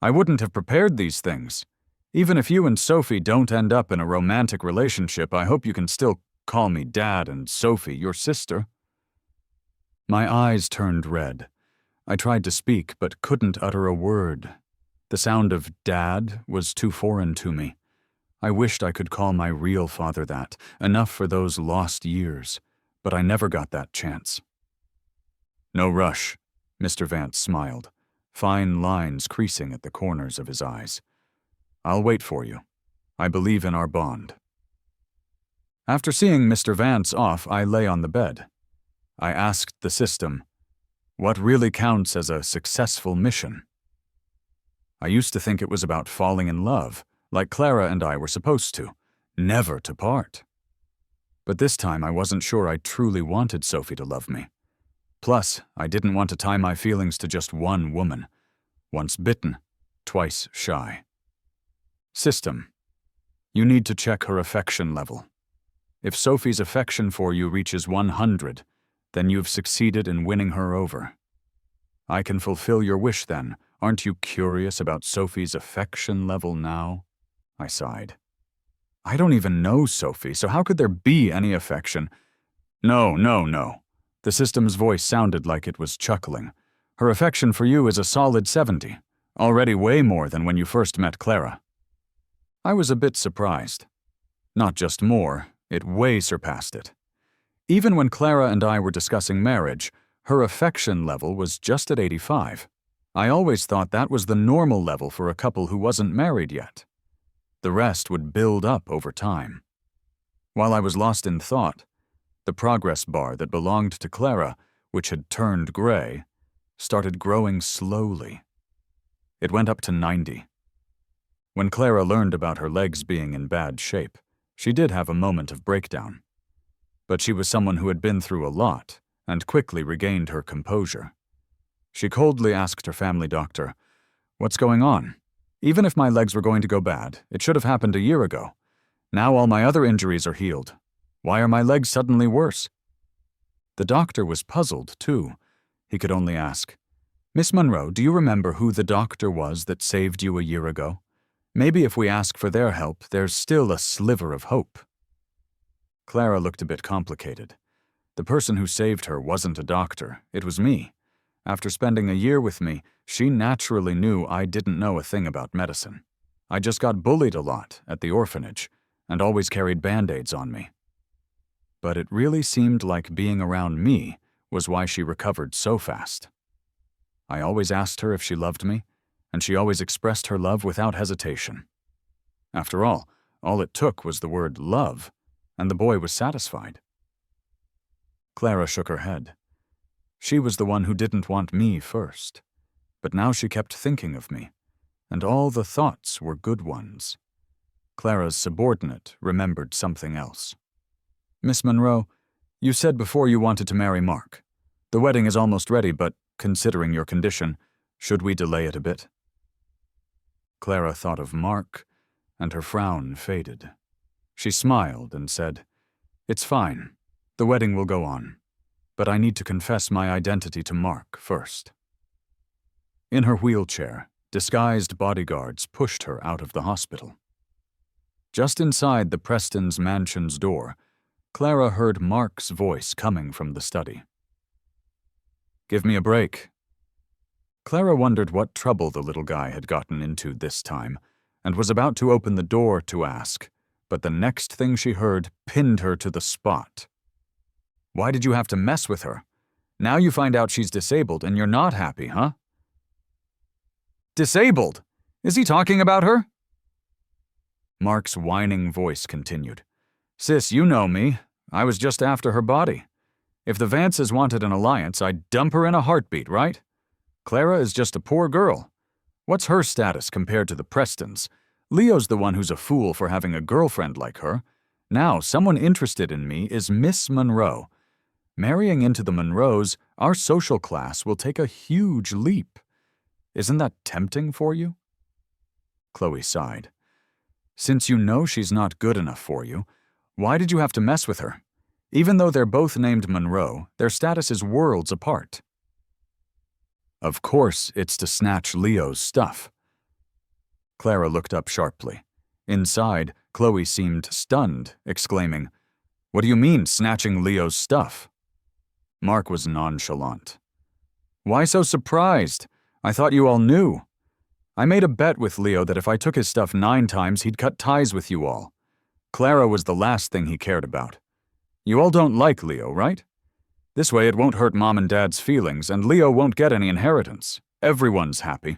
I wouldn't have prepared these things. Even if you and Sophie don't end up in a romantic relationship, I hope you can still call me Dad and Sophie your sister. My eyes turned red. I tried to speak but couldn't utter a word. The sound of Dad was too foreign to me. I wished I could call my real father that, enough for those lost years, but I never got that chance. No rush, Mr. Vance smiled, fine lines creasing at the corners of his eyes. I'll wait for you. I believe in our bond. After seeing Mr. Vance off, I lay on the bed. I asked the system, what really counts as a successful mission? I used to think it was about falling in love, like Clara and I were supposed to, never to part. But this time I wasn't sure I truly wanted Sophie to love me. Plus, I didn't want to tie my feelings to just one woman. Once bitten, twice shy. System. You need to check her affection level. If Sophie's affection for you reaches 100, then you've succeeded in winning her over. I can fulfill your wish then. Aren't you curious about Sophie's affection level now? I sighed. I don't even know Sophie, so how could there be any affection? No. The system's voice sounded like it was chuckling. Her affection for you is a solid 70, already way more than when you first met Clara. I was a bit surprised. Not just more, it way surpassed it. Even when Clara and I were discussing marriage, her affection level was just at 85. I always thought that was the normal level for a couple who wasn't married yet. The rest would build up over time. While I was lost in thought, the progress bar that belonged to Clara, which had turned gray, started growing slowly. It went up to 90. When Clara learned about her legs being in bad shape, she did have a moment of breakdown. But she was someone who had been through a lot and quickly regained her composure. She coldly asked her family doctor, "What's going on? Even if my legs were going to go bad, it should have happened a year ago. Now all my other injuries are healed. Why are my legs suddenly worse?" The doctor was puzzled, too. He could only ask, "Miss Monroe, do you remember who the doctor was that saved you a year ago? Maybe if we ask for their help, there's still a sliver of hope." Clara looked a bit complicated. The person who saved her wasn't a doctor, it was me. After spending a year with me, she naturally knew I didn't know a thing about medicine. I just got bullied a lot at the orphanage and always carried Band-Aids on me. But it really seemed like being around me was why she recovered so fast. I always asked her if she loved me, and she always expressed her love without hesitation. After all it took was the word love, and the boy was satisfied. Clara shook her head. She was the one who didn't want me first, but now she kept thinking of me, and all the thoughts were good ones. Clara's subordinate remembered something else. "Miss Monroe, you said before you wanted to marry Mark. The wedding is almost ready, but, considering your condition, should we delay it a bit?" Clara thought of Mark, and her frown faded. She smiled and said, "It's fine. The wedding will go on. But I need to confess my identity to Mark first." In her wheelchair, disguised bodyguards pushed her out of the hospital. Just inside the Prestons' mansion's door, Clara heard Mark's voice coming from the study. "Give me a break." Clara wondered what trouble the little guy had gotten into this time, and was about to open the door to ask, but the next thing she heard pinned her to the spot. "Why did you have to mess with her? Now you find out she's disabled and you're not happy, huh?" "Disabled? Is he talking about her?" Mark's whining voice continued. "Sis, you know me. I was just after her body. If the Vances wanted an alliance, I'd dump her in a heartbeat, right? Clara is just a poor girl. What's her status compared to the Prestons? Leo's the one who's a fool for having a girlfriend like her. Now, someone interested in me is Miss Monroe. Marrying into the Monroes, our social class will take a huge leap. Isn't that tempting for you?" Chloe sighed. "Since you know she's not good enough for you, why did you have to mess with her? Even though they're both named Monroe, their status is worlds apart." "Of course it's to snatch Leo's stuff." Clara looked up sharply. Inside, Chloe seemed stunned, exclaiming, "What do you mean, snatching Leo's stuff?" Mark was nonchalant. "Why so surprised? I thought you all knew. I made a bet with Leo that if I took his stuff 9 times, he'd cut ties with you all. Clara was the last thing he cared about. You all don't like Leo, right? This way it won't hurt Mom and Dad's feelings, and Leo won't get any inheritance. Everyone's happy."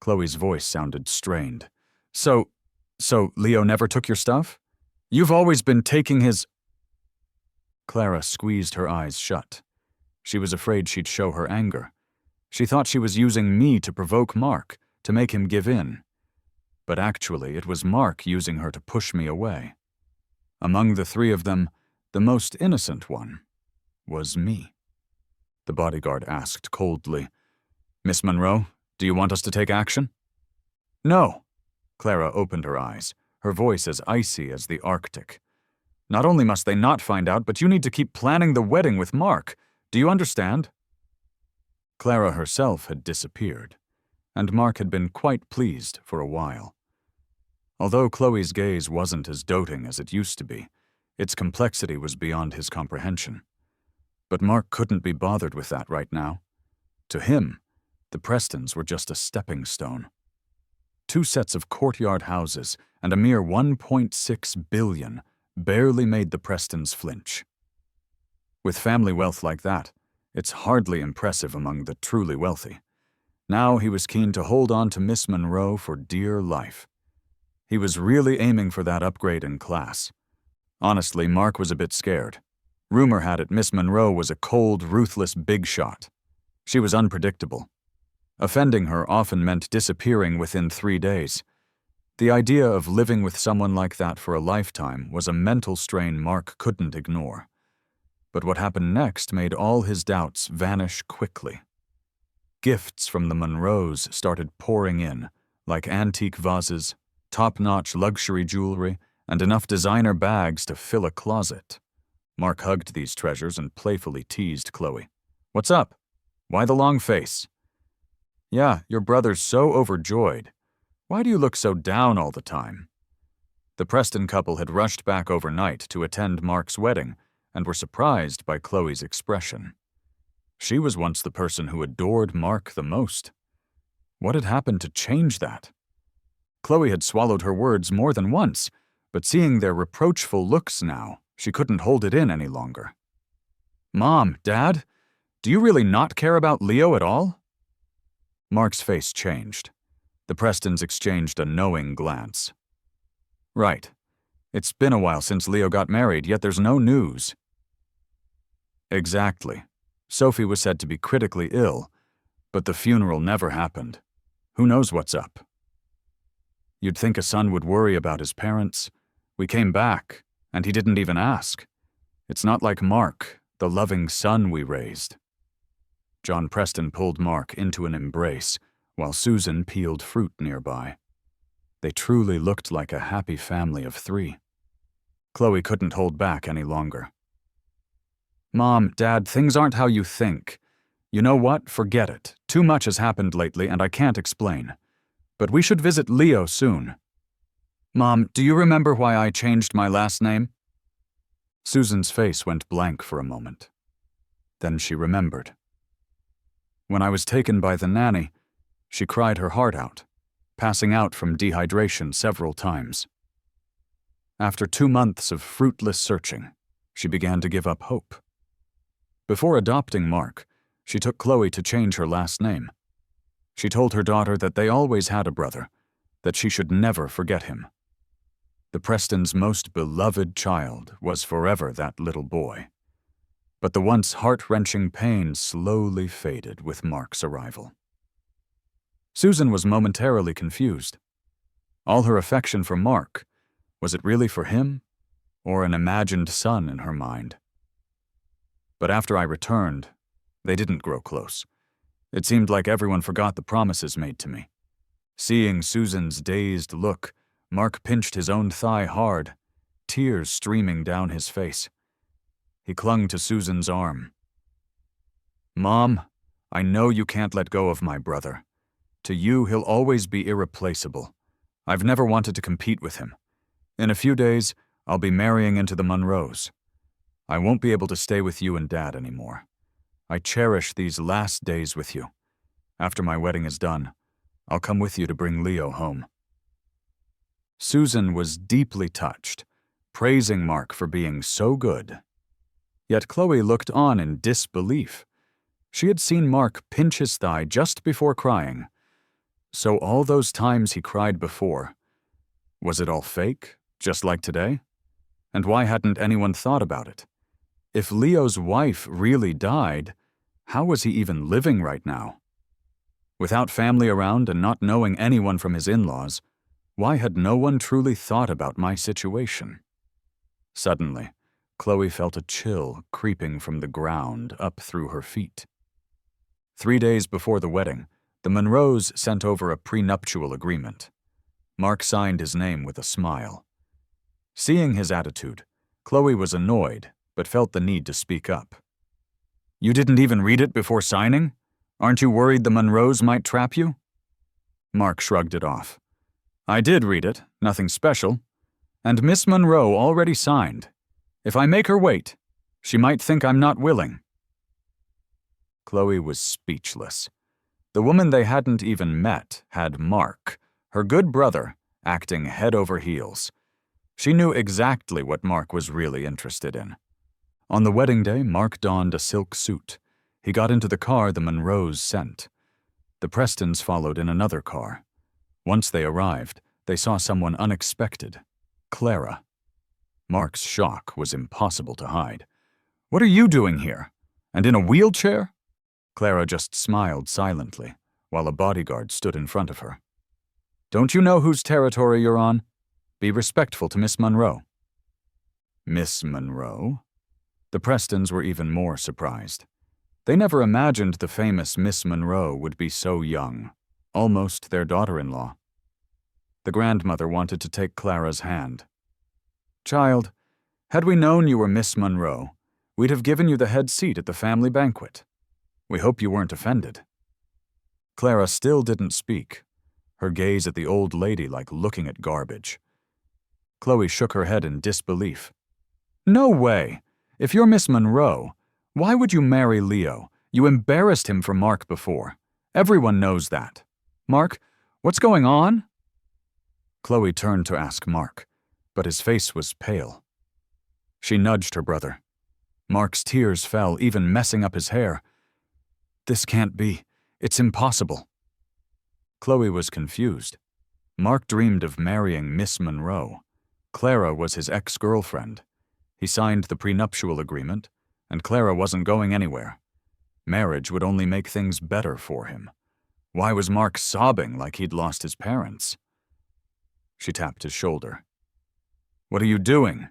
Chloe's voice sounded strained. So Leo never took your stuff? You've always been taking his—" Clara squeezed her eyes shut. She was afraid she'd show her anger. She thought she was using me to provoke Mark, to make him give in. But actually, it was Mark using her to push me away. Among the 3 of them, the most innocent one was me. The bodyguard asked coldly, "Miss Monroe, do you want us to take action?" "No." Clara opened her eyes, her voice as icy as the Arctic. "Not only must they not find out, but you need to keep planning the wedding with Mark. Do you understand?" Clara herself had disappeared, and Mark had been quite pleased for a while. Although Chloe's gaze wasn't as doting as it used to be, its complexity was beyond his comprehension. But Mark couldn't be bothered with that right now. To him, the Prestons were just a stepping stone. 2 sets of courtyard houses and a mere $1.6 billion barely made the Prestons flinch. With family wealth like that, it's hardly impressive among the truly wealthy. Now he was keen to hold on to Miss Monroe for dear life. He was really aiming for that upgrade in class. Honestly, Mark was a bit scared. Rumor had it Miss Monroe was a cold, ruthless big shot. She was unpredictable. Offending her often meant disappearing within 3 days. The idea of living with someone like that for a lifetime was a mental strain Mark couldn't ignore. But what happened next made all his doubts vanish quickly. Gifts from the Monroes started pouring in, like antique vases, top-notch luxury jewelry, and enough designer bags to fill a closet. Mark hugged these treasures and playfully teased Chloe. "What's up? Why the long face?" "Yeah, your brother's so overjoyed. Why do you look so down all the time?" The Preston couple had rushed back overnight to attend Mark's wedding and were surprised by Chloe's expression. She was once the person who adored Mark the most. What had happened to change that? Chloe had swallowed her words more than once, but seeing their reproachful looks now, she couldn't hold it in any longer. "Mom, Dad, do you really not care about Leo at all?" Mark's face changed. The Prestons exchanged a knowing glance. "Right. It's been a while since Leo got married, yet there's no news." "Exactly. Sophie was said to be critically ill, but the funeral never happened. Who knows what's up?" "You'd think a son would worry about his parents. We came back, and he didn't even ask. It's not like Mark, the loving son we raised." John Preston pulled Mark into an embrace, while Susan peeled fruit nearby. They truly looked like a happy family of 3. Chloe couldn't hold back any longer. "Mom, Dad, things aren't how you think. You know what? Forget it. Too much has happened lately and I can't explain. But we should visit Leo soon. Mom, do you remember why I changed my last name? Susan's face went blank for a moment. Then she remembered. When I was taken by the nanny, she cried her heart out, passing out from dehydration several times. After 2 months of fruitless searching, she began to give up hope. Before adopting Mark, she took Chloe to change her last name. She told her daughter that they always had a brother, that she should never forget him. The Prestons' most beloved child was forever that little boy. But the once heart-wrenching pain slowly faded with Mark's arrival. Susan was momentarily confused. All her affection for Mark, was it really for him, or an imagined son in her mind? But after I returned, they didn't grow close. It seemed like everyone forgot the promises made to me. Seeing Susan's dazed look, Mark pinched his own thigh hard, tears streaming down his face. He clung to Susan's arm. Mom, I know you can't let go of my brother. To you, he'll always be irreplaceable. I've never wanted to compete with him. In a few days, I'll be marrying into the Monroes. I won't be able to stay with you and Dad anymore. I cherish these last days with you. After my wedding is done, I'll come with you to bring Leo home. Susan was deeply touched, praising Mark for being so good. Yet Chloe looked on in disbelief. She had seen Mark pinch his thigh just before crying. So all those times he cried before, was it all fake, just like today? And why hadn't anyone thought about it? If Leo's wife really died, how was he even living right now? Without family around and not knowing anyone from his in-laws, why had no one truly thought about my situation? Suddenly, Chloe felt a chill creeping from the ground up through her feet. 3 days before the wedding, the Monroes sent over a prenuptial agreement. Mark signed his name with a smile. Seeing his attitude, Chloe was annoyed, but felt the need to speak up. You didn't even read it before signing? Aren't you worried the Monroes might trap you? Mark shrugged it off. I did read it, nothing special. And Miss Monroe already signed. If I make her wait, she might think I'm not willing. Chloe was speechless. The woman they hadn't even met had Mark, her good brother, acting head over heels. She knew exactly what Mark was really interested in. On the wedding day, Mark donned a silk suit. He got into the car the Monroes sent. The Prestons followed in another car. Once they arrived, they saw someone unexpected, Clara. Mark's shock was impossible to hide. What are you doing here? And in a wheelchair? Clara just smiled silently, while a bodyguard stood in front of her. Don't you know whose territory you're on? Be respectful to Miss Monroe. Miss Monroe? The Prestons were even more surprised. They never imagined the famous Miss Monroe would be so young, almost their daughter-in-law. The grandmother wanted to take Clara's hand. Child, had we known you were Miss Monroe, we'd have given you the head seat at the family banquet. We hope you weren't offended. Clara still didn't speak, her gaze at the old lady like looking at garbage. Chloe shook her head in disbelief. No way! If you're Miss Monroe, why would you marry Leo? You embarrassed him for Mark before. Everyone knows that. Mark, what's going on? Chloe turned to ask Mark, but his face was pale. She nudged her brother. Mark's tears fell, even messing up his hair. This can't be. It's impossible. Chloe was confused. Mark dreamed of marrying Miss Monroe. Clara was his ex-girlfriend. He signed the prenuptial agreement, and Clara wasn't going anywhere. Marriage would only make things better for him. Why was Mark sobbing like he'd lost his parents? She tapped his shoulder. What are you doing?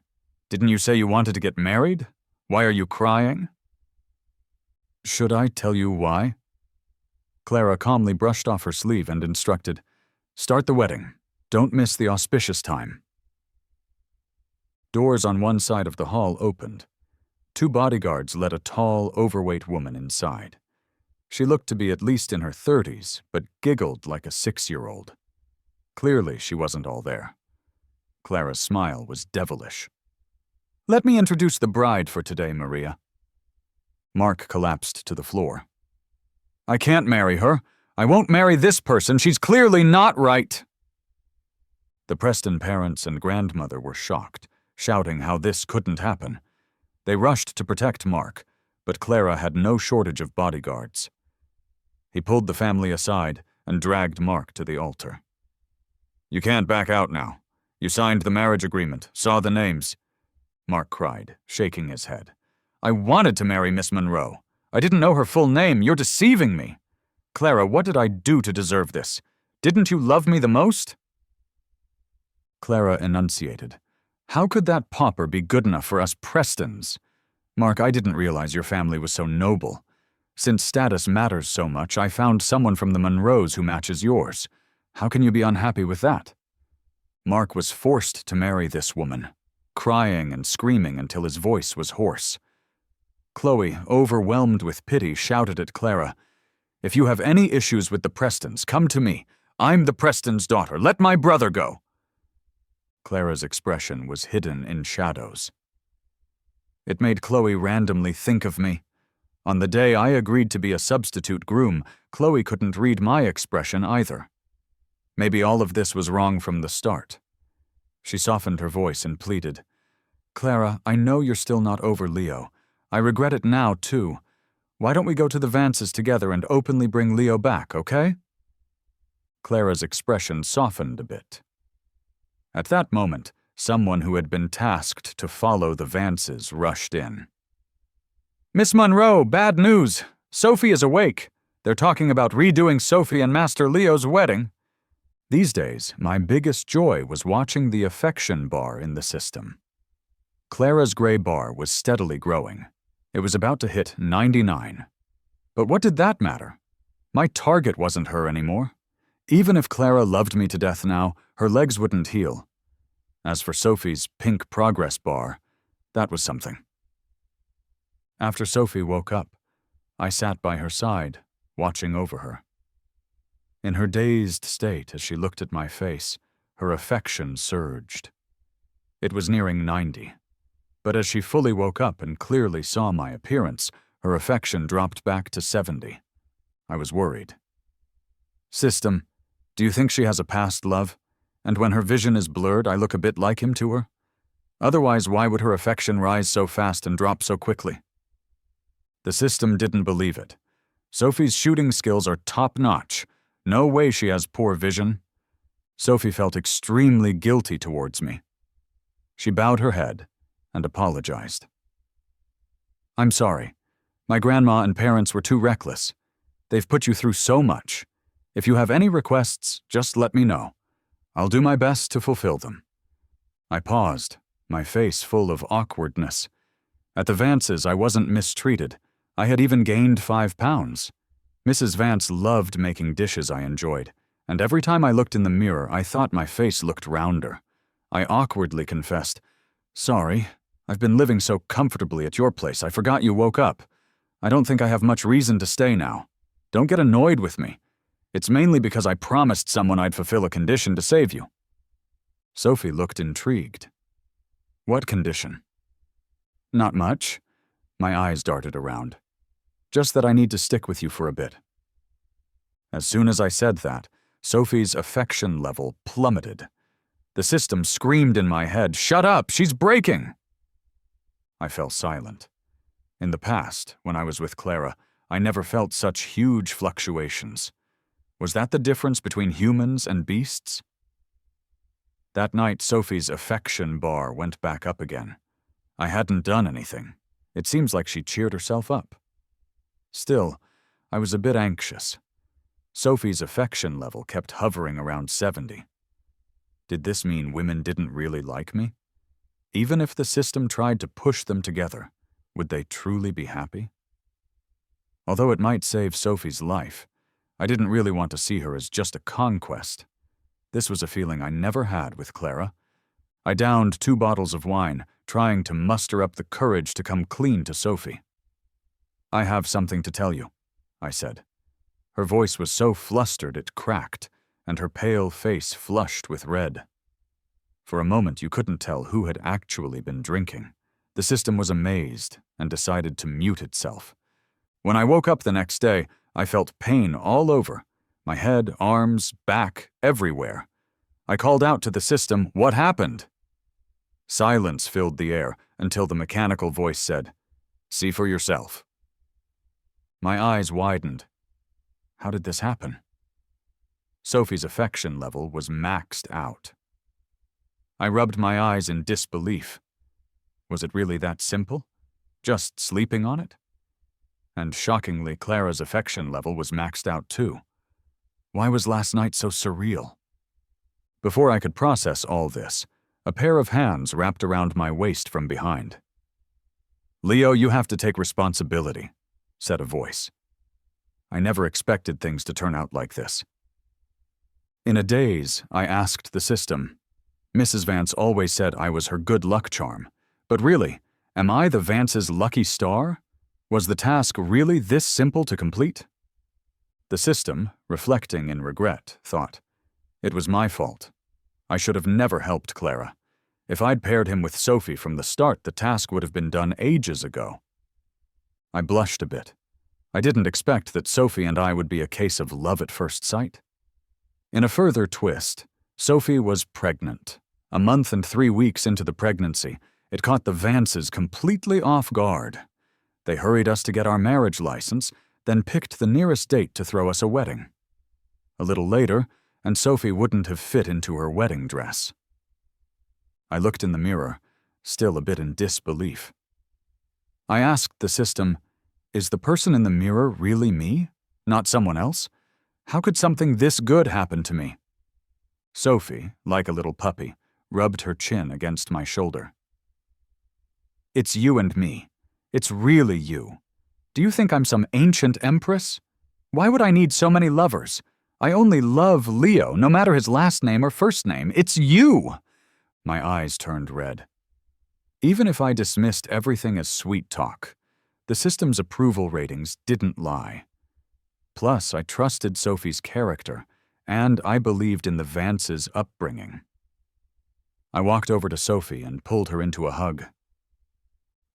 Didn't you say you wanted to get married? Why are you crying? Should I tell you why? Clara calmly brushed off her sleeve and instructed, Start the wedding. Don't miss the auspicious time. Doors on one side of the hall opened. 2 bodyguards led a tall, overweight woman inside. She looked to be at least in her 30s, but giggled like a 6-year-old. Clearly, she wasn't all there. Clara's smile was devilish. "Let me introduce the bride for today, Maria." Mark collapsed to the floor. "I can't marry her. I won't marry this person. She's clearly not right." The Preston parents and grandmother were shocked, shouting how this couldn't happen. They rushed to protect Mark, but Clara had no shortage of bodyguards. He pulled the family aside and dragged Mark to the altar. "You can't back out now. You signed the marriage agreement, saw the names," Mark cried, shaking his head. "I wanted to marry Miss Monroe. I didn't know her full name. You're deceiving me. Clara, what did I do to deserve this? Didn't you love me the most?" Clara enunciated. "How could that pauper be good enough for us Prestons? Mark, I didn't realize your family was so noble. Since status matters so much, I found someone from the Monroes who matches yours. How can you be unhappy with that?" Mark was forced to marry this woman, crying and screaming until his voice was hoarse. Chloe, overwhelmed with pity, shouted at Clara, "If you have any issues with the Prestons, come to me. I'm the Preston's daughter. Let my brother go." Clara's expression was hidden in shadows. It made Chloe randomly think of me. On the day I agreed to be a substitute groom, Chloe couldn't read my expression either. Maybe all of this was wrong from the start. She softened her voice and pleaded, "Clara, I know you're still not over Leo. I regret it now, too. Why don't we go to the Vances together and openly bring Leo back, okay?" Clara's expression softened a bit. At that moment, someone who had been tasked to follow the Vances rushed in. "Miss Monroe, bad news. Sophie is awake. They're talking about redoing Sophie and Master Leo's wedding." These days, my biggest joy was watching the affection bar in the system. Clara's gray bar was steadily growing. It was about to hit 99. But what did that matter? My target wasn't her anymore. Even if Clara loved me to death now, her legs wouldn't heal. As for Sophie's pink progress bar, that was something. After Sophie woke up, I sat by her side, watching over her. In her dazed state as she looked at my face, her affection surged. It was nearing 90, but as she fully woke up and clearly saw my appearance, her affection dropped back to 70. I was worried. "System, do you think she has a past love? And when her vision is blurred, I look a bit like him to her? Otherwise, why would her affection rise so fast and drop so quickly?" The system didn't believe it. Sophie's shooting skills are top-notch. No way she has poor vision. Sophie felt extremely guilty towards me. She bowed her head and apologized. "I'm sorry. My grandma and parents were too reckless. They've put you through so much. If you have any requests, just let me know. I'll do my best to fulfill them." I paused, my face full of awkwardness. At the Vances, I wasn't mistreated. I had even gained 5 pounds. Mrs. Vance loved making dishes I enjoyed, and every time I looked in the mirror, I thought my face looked rounder. I awkwardly confessed, "Sorry, I've been living so comfortably at your place, I forgot you woke up. I don't think I have much reason to stay now. Don't get annoyed with me. It's mainly because I promised someone I'd fulfill a condition to save you." Sophie looked intrigued. "What condition?" "Not much." My eyes darted around. "Just that I need to stick with you for a bit." As soon as I said that, Sophie's affection level plummeted. The system screamed in my head, "Shut up! She's breaking!" I fell silent. In the past, when I was with Clara, I never felt such huge fluctuations. Was that the difference between humans and beasts? That night, Sophie's affection bar went back up again. I hadn't done anything. It seems like she cheered herself up. Still, I was a bit anxious. Sophie's affection level kept hovering around 70. Did this mean women didn't really like me? Even if the system tried to push them together, would they truly be happy? Although it might save Sophie's life, I didn't really want to see her as just a conquest. This was a feeling I never had with Clara. I downed 2 bottles of wine, trying to muster up the courage to come clean to Sophie. "I have something to tell you. I said. Her voice was so flustered it cracked, and her pale face flushed with red. For a moment you couldn't tell who had actually been drinking. The system was amazed and decided to mute itself. When I woke up the next day, I felt pain all over. My head, arms, back, everywhere. I called out to the system, "What happened?" Silence filled the air until the mechanical voice said, "See for yourself." My eyes widened. How did this happen? Sophie's affection level was maxed out. I rubbed my eyes in disbelief. Was it really that simple? Just sleeping on it? And shockingly, Clara's affection level was maxed out too. Why was last night so surreal? Before I could process all this, a pair of hands wrapped around my waist from behind. "Leo, you have to take responsibility," said a voice. I never expected things to turn out like this. In a daze, I asked the system. Mrs. Vance always said I was her good luck charm. But really, am I the Vance's lucky star? Was the task really this simple to complete? The system, reflecting in regret, thought, "It was my fault. I should have never helped Clara. If I'd paired him with Sophie from the start, the task would have been done ages ago." I blushed a bit. I didn't expect that Sophie and I would be a case of love at first sight. In a further twist, Sophie was pregnant. A month and 3 weeks into the pregnancy, it caught the Vances completely off guard. They hurried us to get our marriage license, then picked the nearest date to throw us a wedding. A little later, and Sophie wouldn't have fit into her wedding dress. I looked in the mirror, still a bit in disbelief. I asked the system, "Is the person in the mirror really me, not someone else? How could something this good happen to me?" Sophie, like a little puppy, rubbed her chin against my shoulder. "It's you and me. It's really you. Do you think I'm some ancient empress? Why would I need so many lovers? I only love Leo, no matter his last name or first name. It's you!" My eyes turned red. Even if I dismissed everything as sweet talk, the system's approval ratings didn't lie. Plus, I trusted Sophie's character, and I believed in the Vance's upbringing. I walked over to Sophie and pulled her into a hug.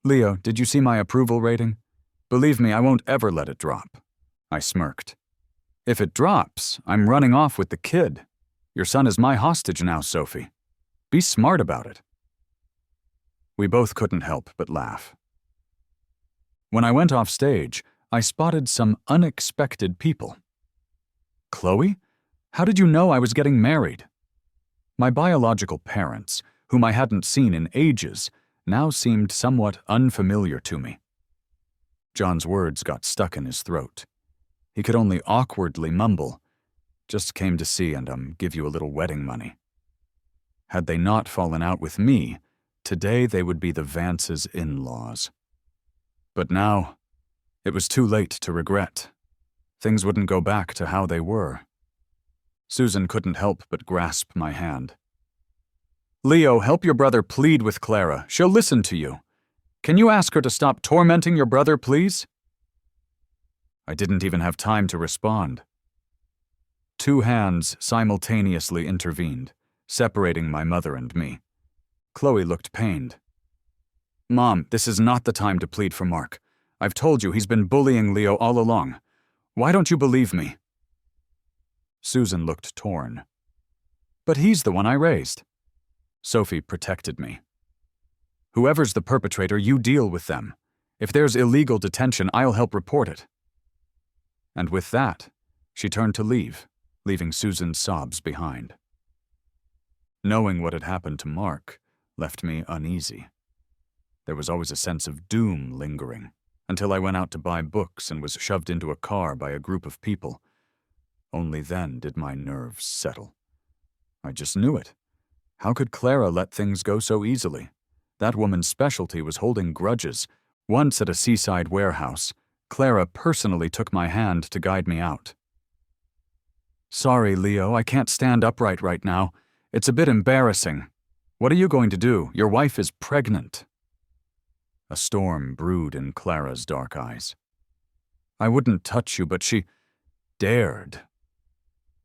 "Leo, did you see my approval rating? Believe me, I won't ever let it drop." I smirked. "If it drops, I'm running off with the kid. Your son is my hostage now, Sophie. Be smart about it." We both couldn't help but laugh. When I went off stage, I spotted some unexpected people. "Chloe? How did you know I was getting married?" My biological parents, whom I hadn't seen in ages, now seemed somewhat unfamiliar to me. John's words got stuck in his throat. He could only awkwardly mumble, "Just came to see and give you a little wedding money." Had they not fallen out with me, today they would be the Vance's in-laws. But now, it was too late to regret. Things wouldn't go back to how they were. Susan couldn't help but grasp my hand. "Leo, help your brother plead with Clara. She'll listen to you. Can you ask her to stop tormenting your brother, please?" I didn't even have time to respond. 2 hands simultaneously intervened, separating my mother and me. Chloe looked pained. "Mom, this is not the time to plead for Mark. I've told you he's been bullying Leo all along. Why don't you believe me?" Susan looked torn. "But he's the one I raised." Sophie protected me. "Whoever's the perpetrator, you deal with them. If there's illegal detention, I'll help report it." And with that, she turned to leave, leaving Susan's sobs behind. Knowing what had happened to Mark left me uneasy. There was always a sense of doom lingering, until I went out to buy books and was shoved into a car by a group of people. Only then did my nerves settle. I just knew it. How could Clara let things go so easily? That woman's specialty was holding grudges. Once at a seaside warehouse, Clara personally took my hand to guide me out. "Sorry, Leo, I can't stand upright right now. It's a bit embarrassing. What are you going to do? Your wife is pregnant." A storm brewed in Clara's dark eyes. I wouldn't touch you, but she dared.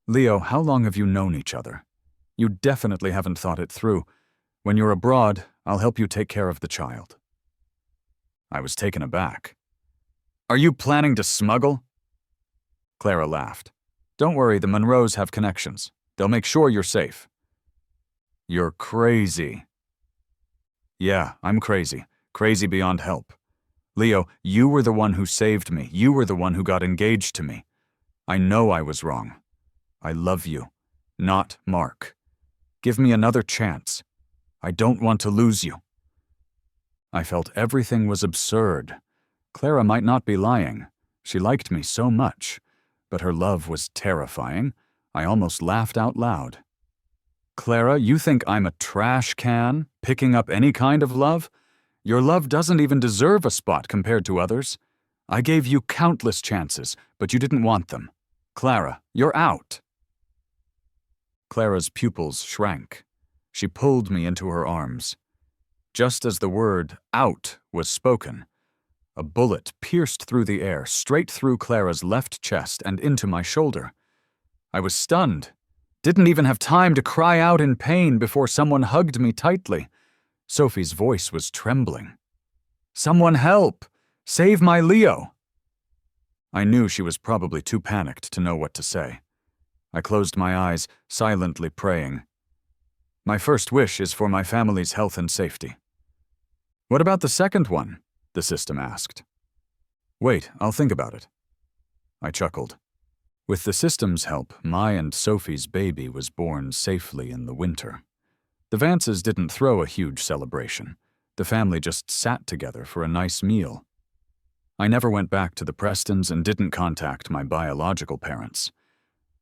Leo, how long have you known each other? You definitely haven't thought it through. When you're abroad, I'll help you take care of the child. I was taken aback. Are you planning to smuggle? Clara laughed. Don't worry, the Monroes have connections. They'll make sure you're safe. You're crazy. Yeah, I'm crazy. Crazy beyond help. Leo, you were the one who saved me. You were the one who got engaged to me. I know I was wrong. I love you, not Mark. Give me another chance. I don't want to lose you. I felt everything was absurd. Clara might not be lying. She liked me so much. But her love was terrifying. I almost laughed out loud. Clara, you think I'm a trash can, picking up any kind of love? Your love doesn't even deserve a spot compared to others. I gave you countless chances, but you didn't want them. Clara, you're out. Clara's pupils shrank. She pulled me into her arms. Just as the word out was spoken, a bullet pierced through the air, straight through Clara's left chest and into my shoulder. I was stunned. Didn't even have time to cry out in pain before someone hugged me tightly. Sophie's voice was trembling. Someone help! Save my Leo! I knew she was probably too panicked to know what to say. I closed my eyes, silently praying. My first wish is for my family's health and safety. What about the second one? The system asked. Wait, I'll think about it. I chuckled. With the system's help, my and Sophie's baby was born safely in the winter. The Vances didn't throw a huge celebration. The family just sat together for a nice meal. I never went back to the Prestons and didn't contact my biological parents.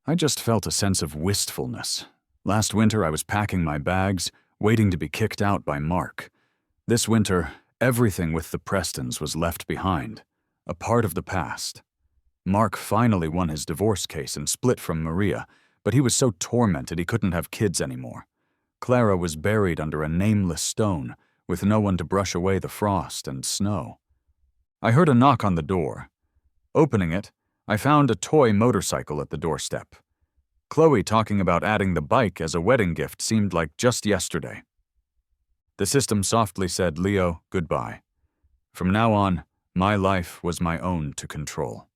I just felt a sense of wistfulness. Last winter I was packing my bags, waiting to be kicked out by Mark. This winter, everything with the Prestons was left behind, a part of the past. Mark finally won his divorce case and split from Maria, but he was so tormented he couldn't have kids anymore. Clara was buried under a nameless stone, with no one to brush away the frost and snow. I heard a knock on the door. Opening it, I found a toy motorcycle at the doorstep. Chloe talking about adding the bike as a wedding gift seemed like just yesterday. The system softly said, Leo, goodbye. From now on, my life was my own to control.